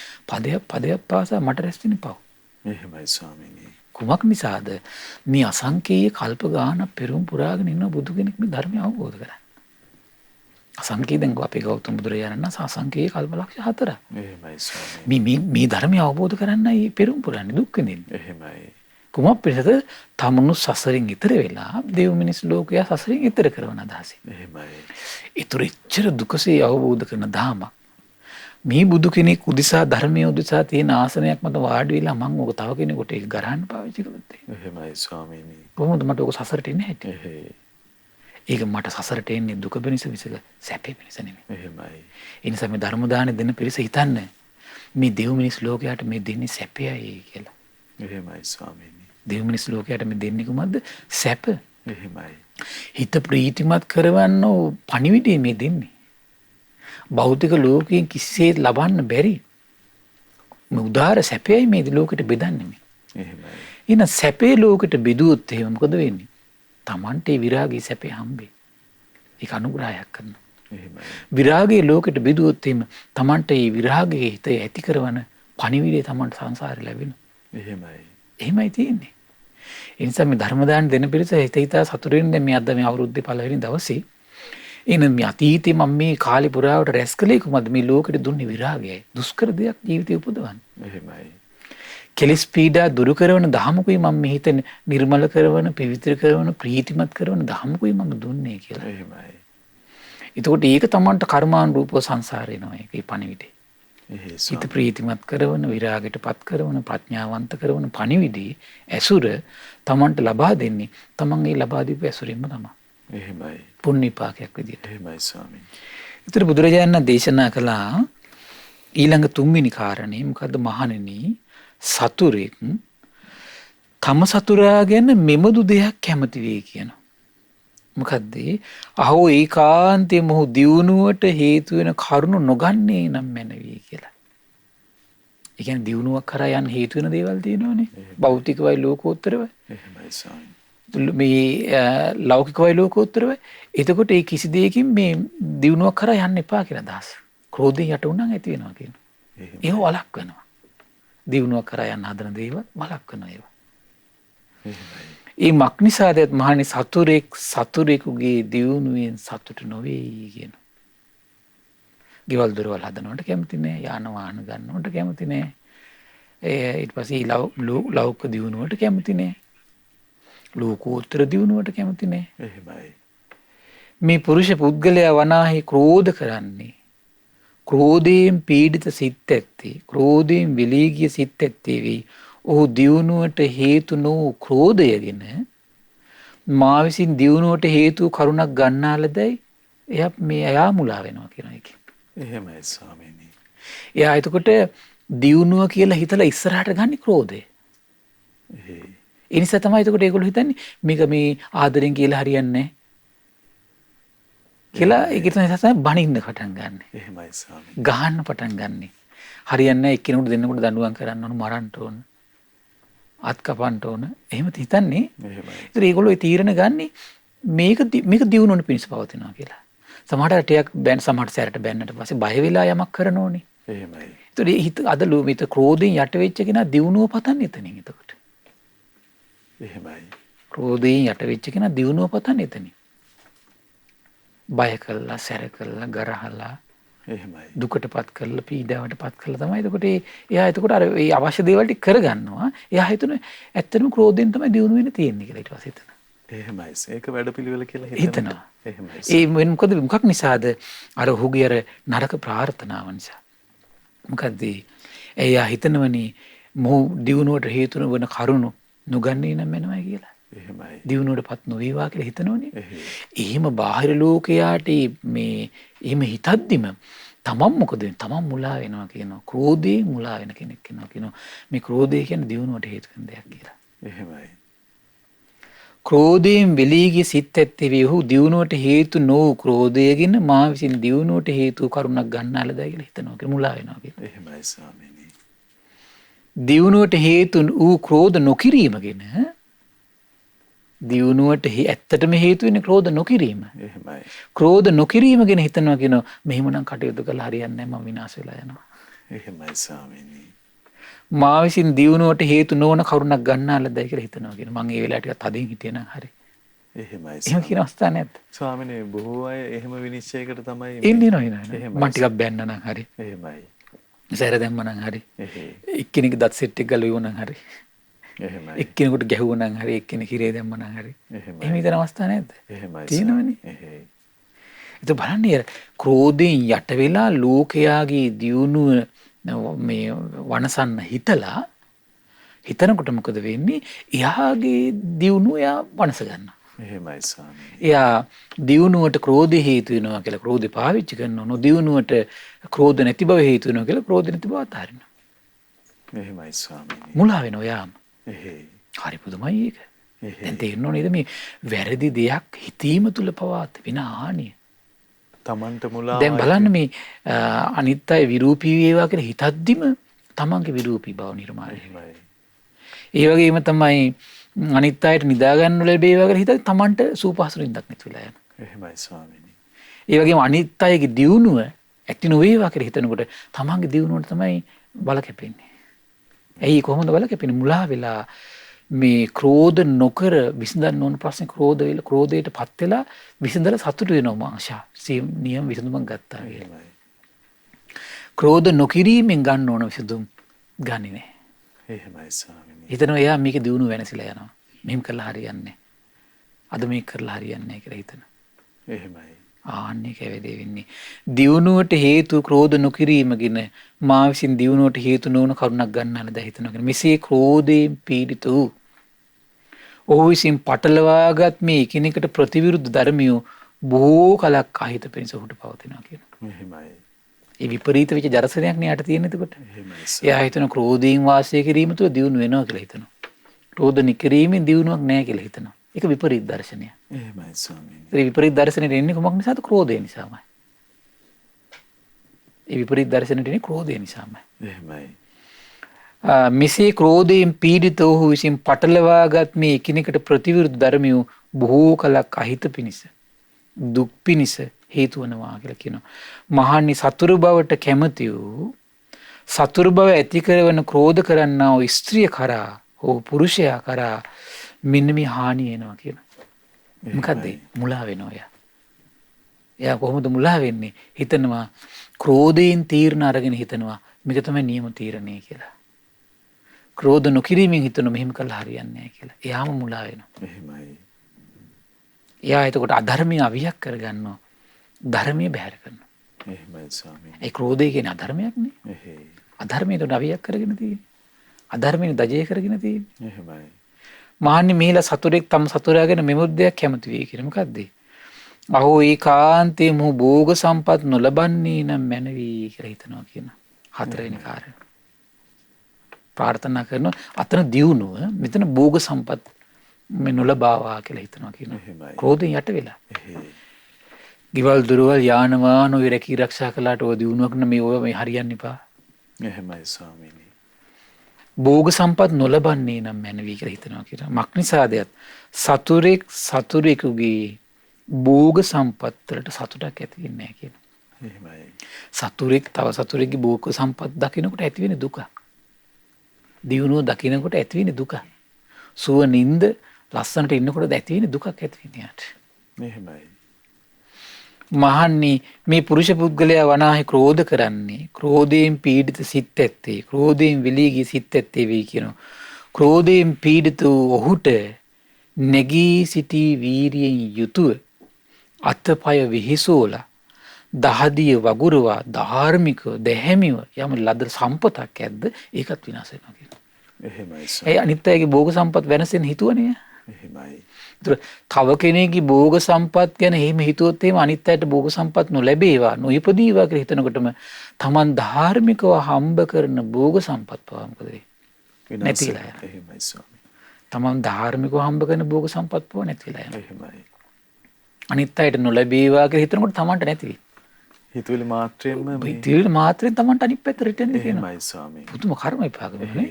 පදයක් පාසා මට රැස් වෙන පව්. එහෙමයි ස්වාමීනි. කුමක් නිසාද මේ අසංකේය කල්ප ගානක් පෙරම් පුරාගෙන ඉන්න බුදු කෙනෙක් මේ ධර්මය අවබෝධ කරගන්න. අසංකේය දැන් අපේ ගෞතම බුදුරජාණන් වහන්සේ අසංකේය කල්ප ලක්ෂ 4ක්. එහෙමයි ස්වාමීනි. මේ ධර්මය අවබෝධ කරන්නයි පෙරම් පුරන්නේ දුක් විඳින්නේ. එහෙමයි. කුමක් පිණිසද? තමනු සසරින් ඈතර වෙලා දෙව් මිනිස් ලෝකයා සසරින් ඈතර කරන අදහසින්. එහෙමයි. ඒතර එච්චර දුකසේ අවබෝධ කරන ධාමක්. මේ බුදු කෙනෙක් උදිසා ධර්මයේ උදිසා තියෙන ආසනයක් මත වාඩි වෙලා මම ඔක තව කෙනෙකුට ඒක ගරහන්න පාවිච්චි කළොත් එහෙමයි ස්වාමීනි. කොහොමද මට ඔක සසරට එන්නේ හැටි? එහෙයි. ඒක මට සසරට එන්නේ දුක පිණිස විසක සැපේ පිණිස නෙමෙයි. එහෙමයි. ඒ නිසා මේ ධර්ම දාන දෙන පිරිස හිතන්න මේ දෙව් මිනිස් ලෝකයට මේ දෙන්නේ සැපයයි කියලා. එහෙමයි ස්වාමීනි. දෙව් මිනිස් ලෝකයට මේ දෙන්නේ කොහොමද? සැප. එහෙමයි. හිත ප්‍රීතිමත් කරවන්න පණිවිඩය මේ දෙන්නේ. භෞතික ලෝකයෙන් කිසිසේත් ලබන්න බැරි මේ උදාර සැපයයි මේ ලෝකෙට බෙදන්නේ මේ. එහෙමයි. එහෙනම් සැපේ ලෝකෙට බෙදුවොත් එහෙම මොකද වෙන්නේ? Tamante විරාගී සැපේ හම්බේ. ඒක අනුග්‍රහයක් කරනවා. එහෙමයි. විරාගයේ ලෝකෙට බෙදුවොත් එහෙම Tamante විරාගයේ හිත ඇති කරන පණිවිඩය Tamante සංසාරේ ලැබෙනවා. එහෙමයි. එහෙමයි තියෙන්නේ. ඒ නිසා මේ ධර්ම දාන දෙන පිරිස හිත සතුටින් දැන් මේ අද මේ අවුරුද්දේ පළවෙනි දවසේ එන මේ අතීතේ මම මේ කාලේ පුරාවට රැස් කළේ කොහොමද මේ ලෝකෙට දුන්නේ විරාගයයි. දුෂ්කර දෙයක් ජීවිතේ උපදවන්න. එහෙමයි. කෙලස් පීඩා දුරු කරන දහමකුයි මම මේ හිත නිර්මල කරන, පවිත්‍ර කරන, ප්‍රීතිමත් කරන දහමකුයි මම දුන්නේ කියලා. එහෙමයි. එතකොට ඒක තමන්ට කර්මානුරූපව සංසාරේනවා ඒකේ පණිවිඩේ. එහෙයි. හිත ප්‍රීතිමත් කරන, විරාගයටපත් කරන, ප්‍රඥාවන්ත කරන පණිවිඩේ ඇසුර තමන්ට ලබා දෙන්නේ තමන් ඒ ලබා දීපු ඇසුරින්ම තමයි. එහෙමයි. පුණ්‍ය විපාකයක් විදියට. එහෙමයි ස්වාමීනි. ඒතර බුදුරජාණන් දේශනා කළා ඊළඟ තුන්වෙනි කාරණේ මොකද්ද මහණෙනි? සතුරෙක් තම සතුරා ගැන මෙබඳු දෙයක් කැමති වෙයි කියනවා. මොකද්ද? අහෝ ඒකාන්තයේ මොහු දියුණුවට හේතු වෙන කරුණු නොගන්නේ නම් මැනවි කියලා. ඒ කියන්නේ දියුණුවක් කරා යන්න හේතු වෙන දේවල් තියෙනවනේ. භෞතිකවයි ලෝකෝත්තරවයි. එහෙමයි ස්වාමීනි. මේ ලෞකිකවයි ලෝකෝත්තරවයි. එතකොට ඒ කිසි දෙයකින් මේ දියුණුවක් කරා යන්න එපා කියලා අදහස. ක්‍රෝධයෙන් යට වුණාම ඇති වෙනවා කියනවා. ඒව වළක්වනවා. දියුණුවක් කරා යන්න හදන දේවල් වළක්වනවා ඒවා. ඒ මක්නිසාද මහණනි සතුරෙකුගේ දියුණුවෙන් සතුට නොවේ කියනවා. ගෙවල් දොරවල් හදනවට කැමති නෑ, යාන වාහන ගන්නවට කැමති නෑ. ඊට පස්සේ ලෞක දියුණුවට කැමති නෑ. ලෝකෝත්තර දියුණුවට කැමති නෑ. එහෙමයි. මේ පුරුෂ පුද්ගලයා වනාහි ක්‍රෝධ කරන්නේ. ක්‍රෝධයෙන් පීඩිත සිත් ඇත්තේ. ක්‍රෝධයෙන් වෙලී ගිය සිත් ඇත්තේ වෙයි. ඔහු දියුණුවට හේතු නොවූ ක්‍රෝධයගෙන මා විසින් දියුණුවට හේතු කරුණක් ගන්නාලදයි එයා මුලා වෙනවා කියන එක. එහෙමයි ස්වාමීනි. එයා එතකොට දියුණුව කියලා හිතලා ඉස්සරහට ගන්නේ ක්‍රෝධය. ඒ නිසා තමයි එතකොට ඒගොල්ලෝ හිතන්නේ මේක මේ ආදරෙන් කියලා හරියන්නේ නැහැ කියලා ඒක තමයි බනින්න පටන් ගන්න. එහෙමයි ස්වාමීනි. ගහන්න පටන් ගන්න. හරියන්නේ නැහැ එක්කෙනෙකුට දෙන්නෙකුට දඬුවම් කරන්න ඕන මරන්න ඕන. අත් කපන්න ඕන. එහෙම හිතන්නේ. එහෙමයි. ඒතර ඒගොල්ලෝ ඒ තීරණ ගන්නේ මේක දියුණුවන පිණිස පවතිනවා කියලා. සමහරට ටිකක් බෑන් සමහරට සැරට බෑන්නට පස්සේ බය වෙලා යමක් කරන ඕනේ. එහෙමයි. ඒතර හිත අද ලෝමිත ක්‍රෝධයෙන් යට වෙච්ච කෙනා දියුණුව පතන්නේ එතනින් එතකොට. එහෙමයි. ක්‍රෝධයෙන් යට වෙච්ච කෙනා දියුණුව පතන්නේ එතනින්. බය කළා, සැර කළා, ගරහලා, එහෙමයි. දුකටපත් කරලා, පීඩාවටපත් කරලා තමයි එතකොට එයා එතකොට අර ඒ අවශ්‍ය දේවල් ටික කරගන්නවා. එයා හිතන ඇත්තටම ක්‍රෝධයෙන් තමයි දියුණු වෙන්න තියෙන්නේ කියලා ඊට පස්සේ හිතන. එහෙමයි. ඒක වැඩපිළිවෙල කියලා හිතනවා. එහෙමයි. ඒ මොකක් නිසාද? අර ඔහුගේ අර නරක ප්‍රාර්ථනාව නිසා. මොකද්ද? එයා හිතනවනේ මොහු දියුණුවට හේතු වන කරුණු නොගන්නේ නම් වෙනවයි කියලා. එහෙමයි. දියුණුවටපත් නොවේවා කියලා හිතනෝනේ. එහෙම බාහිර ලෝකයාට මේ එහෙම හිතද්දිම තමන් මොකද වෙන්නේ? තමන් මුලා වෙනවා කියනවා. ක්‍රෝධයෙන් මුලා වෙන කෙනෙක් කියනවා. මේ ක්‍රෝධය කියන්නේ දියුණුවට හේතු වෙන දෙයක් කියලා. එහෙමයි. ක්‍රෝධයෙන් වෙලී ගිය සිත් ඇත්තේ වේ. ඔහු දියුණුවට හේතු නොවූ ක්‍රෝධයකින් මා විසින් දියුණුවට හේතු කරුණක් ගන්නාලදයි කියලා හිතනවා. කියලා මුලා වෙනවා කියලා. එහෙමයි ස්වාමීනි. දියුණුවට හේතු වූ ක්‍රෝධ නොකිරීමගෙන දියුණුවට ඇත්තටම හේතු වෙන්නේ ක්‍රෝධ නොකිරීම. එහෙමයි. ක්‍රෝධ නොකිරීම ගැන හිතනවා කියනවා මෙහෙමනම් කටයුතු කළා හරියන්නේ නැහැ මම විනාශ වෙලා යනවා. එහෙමයි ස්වාමීනි. මා විසින් දියුණුවට හේතු නොවන කරුණක් ගන්නාලදයි කියලා හිතනවා කියනවා. මම ඒ වෙලාවට ටිකක් තදින් හිටියනම් හරි. එහෙමයි. එහෙම කියන අවස්ථා නැද්ද? ස්වාමීනි බොහෝ අය එහෙම විනිශ්චයකට තමයි ඉන්නේ නෝ මම ටිකක් බැන්න නම් හරි. එහෙමයි. සැර දැම්ම නම් හරි. එක්කෙනෙක් දත් සෙට් එක ගලුවා නම් හරි. එහෙමයි. එක්කෙනෙකුට ගැහුවා නම් හරි එක්කෙනෙක් හිරේ දැම්ම නම් හරි. එහෙම හිතන අවස්ථා නැද්ද? එහෙමයි. තියෙනවනේ. ඒක බලන්න ක්‍රෝධයෙන් යට වෙලා ලෝකයාගේ දියුණුව මේ වනසන්න හිතලා හිතනකොට මොකද වෙන්නේ? එයාගේ දියුණුව එයා වනස ගන්නවා. එහෙමයි ස්වාමීනි. එයා දියුණුවට ක්‍රෝධය හේතු වෙනවා කියලා ක්‍රෝධය පාවිච්චි කරනවා. නොදියුණුවට ක්‍රෝධ නැති බව හේතු වෙනවා කියලා ක්‍රෝධ නැති බව අතාරිනවා. එහෙමයි ස්වාමීනි. මුලා වෙනවා යාම. එහෙයි. හරි පුදුමයි ඒක. දැන් තේරෙනව නේද මේ වැරදි දෙයක් හිතීම තුල පවාත වෙන හානිය. තමන්ට මුලා. දැන් බලන්න මේ අනිත් අය විරූපී වේවා කියලා හිතද්දිම තමන්ගේ විරූපී බව නිර්මාණය වෙනවා. ඒ වගේම තමයි අනිත් අයට නිදා ගන්න ලැබේවා කියලා හිතද්දි තමන්ට සූපහසුරින්දක් නැති වෙලා යනවා. එහෙමයි ස්වාමීනි. ඒ වගේම අනිත් අයගේ දියුණුව ඇති නොවේවා කියලා හිතනකොට තමන්ගේ දියුණුවට තමයි බල කැපෙන්නේ. ඇයි කොහොමද බල කැපෙන්නේ? මුලා වෙලා මේ ක්‍රෝධ නොකර විසඳන්න ඕන ප්‍රශ්නේ ක්‍රෝධයට පත් වෙලා විසඳලා සතුටු වෙනවා මාෂා. නියම විසඳුමක් ගත්තා කියලා. ක්‍රෝධ නොකිරීමෙන් ගන්න ඕන විසඳුම් ගන්නේ නැහැ. එහෙමයි ස්වාමීනි. හිතනවා එයා මේක දියුණුව වෙනසලා යනවා. මෙහෙම කළා හරියන්නේ නැහැ. අද මේක කරලා හරියන්නේ නැහැ කියලා හිතනවා. එහෙමයි. ආන්නේ කැවැදේ වෙන්නේ. දියුණුවට හේතු ක්‍රෝධ නොකිරීමගෙන මා විසින් දියුණුවට හේතු නොවන කරුණක් ගන්නාලද හිතනවා. මෙසේ ක්‍රෝධයෙන් පීඩිත වූ ඔහු විසින් පටලවාගත් මේ එකිනෙකට ප්‍රතිවිරුද්ධ ධර්මියෝ බොහෝ කලක් අහිත පිණිස ඔහුට පවතිනවා කියනවා. එහෙමයි. ඒ විපරීත වෙච්ච දර්ශනයක් නේ යට තියෙන එතකොට. එහෙමයි. එයා හිතන ක්‍රෝධයෙන් වාසය කිරීම තුළ දියුණු වෙනවා කියලා හිතනවා. ක්‍රෝධ නිකිරීමෙන් දියුණුවක් නැහැ කියලා හිතනවා. ඒක විපරීත දර්ශනයක්. එහෙමයි ස්වාමීනි. ඒ විපරීත දර්ශනෙට එන්නේ කොමක් නිසාද? ක්‍රෝධය නිසාමයි. ඒ විපරීත දර්ශනෙට එන්නේ ක්‍රෝධය නිසාමයි. එහෙමයි. මෙසේ ක්‍රෝධයෙන් පීඩිත වූ විසින් පටලවාගත් මේ එකිනෙකට ප්‍රතිවිරුද්ධ ධර්මියෝ බොහෝ කලක් අහිත පිණිස දුක් පිණිස හේතු වනවා කියලා කියනවා. මහන්නි සතුරු බවට කැමති වූ සතුරු බව ඇති කරන ක්‍රෝධ කරන්නා වූ ස්ත්‍රිය කරා හෝ පුරුෂයා කරා මෙන්න මේ හානිය එනවා කියනවා. මොකද්ද? මුලා වෙනවා එයා. එයා කොහොමද මුලා වෙන්නේ? හිතනවා ක්‍රෝධයෙන් තීරණ අරගෙන හිතනවා මේක තමයි නියම තීරණය කියලා. ක්‍රෝධ නොකිරීමෙන් හිතන මෙහෙම කළා හරියන්නේ නැහැ කියලා. එයාම මුලා වෙනවා. එහෙමයි. එයා එතකොට අධර්මයේ අවියක් කරගන්නවා. ධර්මයේ බැහැර කරනවා. එහෙමයි ස්වාමීනි. ඒ ක්‍රෝධය කියන්නේ අධර්මයක් නේ. එහෙයි. අධර්මයේ උඩ අවියක් කරගෙන තියෙන්නේ. අධර්මයේ දජය කරගෙන තියෙන්නේ. එහෙමයි. මහන්නේ මෙහිලා සතුරෙක් තම සතුරාගෙන මෙමුද්දයක් කැමති වෙයි කියලා. මොකද්ද? අහෝ ඒකාන්තේ මොහු භෝග සම්පත් නොලබන්නේ නම් මැනවි කියලා හිතනවා කියන හතරවෙනි කාරණය. ප්‍රාර්ථනා කරනවා අතන දියුණුව මෙතන භෝග සම්පත් මේ නොලබාවා කියලා හිතනවා කියනවා. ක්‍රෝධයෙන් යට වෙලා. ගෙවල් දොරවල් යාන වාහන ඔය රැකී ආරක්ෂා කළාට ඔය දියුණුවක් නෙමෙයි ඔය මේ හරියන්න එපා. එහෙමයි ස්වාමීනි. භෝග සම්පත් නොලබන්නේ නම් මැනවි කියලා හිතනවා කියලා. මක්නිසාදයක් සතුරෙක් සතුරෙකුගේ භෝග සම්පත් වලට සතුටක් ඇති වෙන්නේ නැහැ කියනවා. එහෙමයි. සතුරෙක් තව සතුරෙක්ගේ භෝග සම්පත් දකිනකොට ඇති වෙන දුක. දියුණුව දකිනකොට ඇති වෙන දුක. සුව නින්ද ලස්සනට ඉන්නකොට ඇති වෙන දුකක් ඇති වෙන යාට. එහෙමයි. මහන්නේ මේ පුරුෂ පුද්ගලයා වනාහි ක්‍රෝධ කරන්නේ ක්‍රෝධයෙන් පීඩිත සිත් ඇත්තේ ක්‍රෝධයෙන් වෙලී ගිය සිත් ඇත්තේ වෙයි කියනවා. ක්‍රෝධයෙන් පීඩිත වූ ඔහුට නැගී සිටි වීරියෙන් යුතුව අතපය විහිසෝලා දහදිය වගුරුවා ධාර්මිකව දැහැමිව යම ලද සම්පතක් ඇද්ද ඒකත් විනාශ වෙනවා කියනවා. එහෙමයි. ඒ අනිත් අයගේ භෝග සම්පත් වෙනසෙන් හිතුවනේ. එහෙමයි. තව කෙනෙක්ගේ භෝග සම්පත් ගැන එහෙම හිතුවොත් එහෙම අනිත් අයට භෝග සම්පත් නොලැබේවා නොඉපදීවා කියලා හිතනකොටම Taman ධාර්මිකව හම්බ කරන භෝග සම්පත් පවා මොකද වෙන්නේ? නැතිලා යනවා. එහෙමයි ස්වාමී. Taman ධාර්මිකව හම්බ කරන භෝග සම්පත් පවා නැතිලා යනවා. එහෙමයි. අනිත් අයට නොලැබේවා කියලා හිතනකොට Tamanට නැති වෙයි. හිතවිලි මාත්‍රයෙන්ම හිතවිලි මාත්‍රයෙන් Tamanට අනිත් පැත්තට රිටර්න් වෙනවා. එහෙමයි ස්වාමී. පුදුම කර්ම විපාක වෙනවා.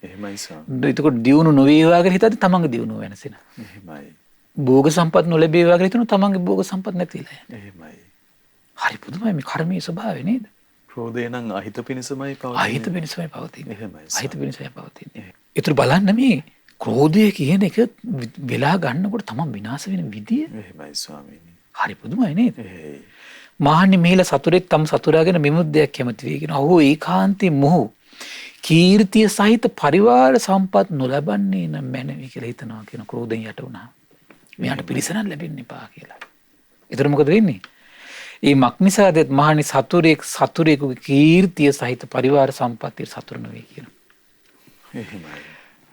එහෙමයි ස්වාමී. එතකොට දියුණු නොවේවා කියලා හිතද්දි තමන්ගේ දියුණුව වෙනසෙනවා. එහෙමයි. භෝග සම්පත් නොලැබේවා කියලා හිතන තමන්ගේ භෝග සම්පත් නැතිලා යනවා. එහෙමයි. හරි පුදුමයි මේ කර්මයේ ස්වභාවය නේද? ක්‍රෝධය නම් අහිත පිණිසමයි පවතින්නේ. අහිත පිණිසමයි පවතින්නේ. එහෙමයි. අහිත පිණිසමයි පවතින්නේ. ඒතර බලන්න මේ ක්‍රෝධය කියන එක වෙලා ගන්නකොට තමන් විනාශ වෙන විදිය. එහෙමයි ස්වාමීනි. හරි පුදුමයි නේද? එහෙයි. මහන්නේ මෙහිලා සතුරෙක් තම සතුරාගෙන මෙමුද්දයක් කැමති වෙයි කියන. ඔහු ඒකාන්තේ මොහු කීර්තිය සහිත පරිවාර සම්පත් නොලබන්නේ නම් මැනවි කියලා හිතනවා කියන ක්‍රෝධයෙන් යට වුණා. මෙයාට පිරිසනක් ලැබෙන්න එපා කියලා. ඒතර මොකද වෙන්නේ? මේ මක්නිසාදෙත් මහණි සතුරෙකුගේ කීර්තිය සහිත පරිවාර සම්පත්තිය සතුරු නෙවෙයි කියනවා. එහෙමයි.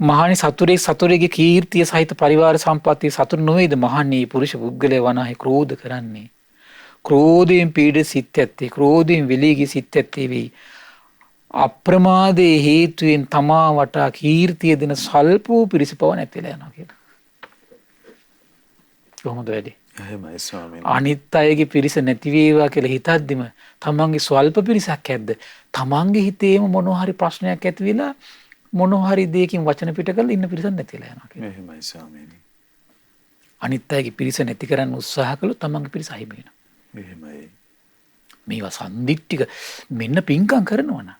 මහණි සතුරෙගේ කීර්තිය සහිත පරිවාර සම්පත්තිය සතුරු නොවේද? මහණි පුරුෂ පුද්ගලයා වනාහි ක්‍රෝධ කරන්නේ. ක්‍රෝධයෙන් පීඩිත සිත් ඇත්තේ ක්‍රෝධයෙන් වෙලී ගිය සිත් ඇත්තේ වෙයි. අප්‍රමාදයේ හේතුවෙන් තමා වටා කීර්තිය දෙන සල්ප වූ පිරිස පව නැතිලා යනවා කියලා. කොහොමද වැඩි? එහෙමයි ස්වාමීනි. අනිත් අයගේ පිරිස නැති වේවා කියලා හිතද්දිම තමන්ගේ ස්වල්ප පිරිසක් ඇද්ද? තමන්ගේ හිතේම මොනවා හරි ප්‍රශ්නයක් ඇති වෙලා මොනවා හරි දෙයකින් වචන පිට කරලා ඉන්න පිරිසක් නැතිලා යනවා කියලා. එහෙමයි ස්වාමීනි. අනිත් අයගේ පිරිස නැති කරන්න උත්සාහ කළොත් තමන්ගේ පිරිස අහිමි වෙනවා. එහෙමයි. මේවා සම්දිට්ඨික මෙන්න පිංකම් කරනවා නා.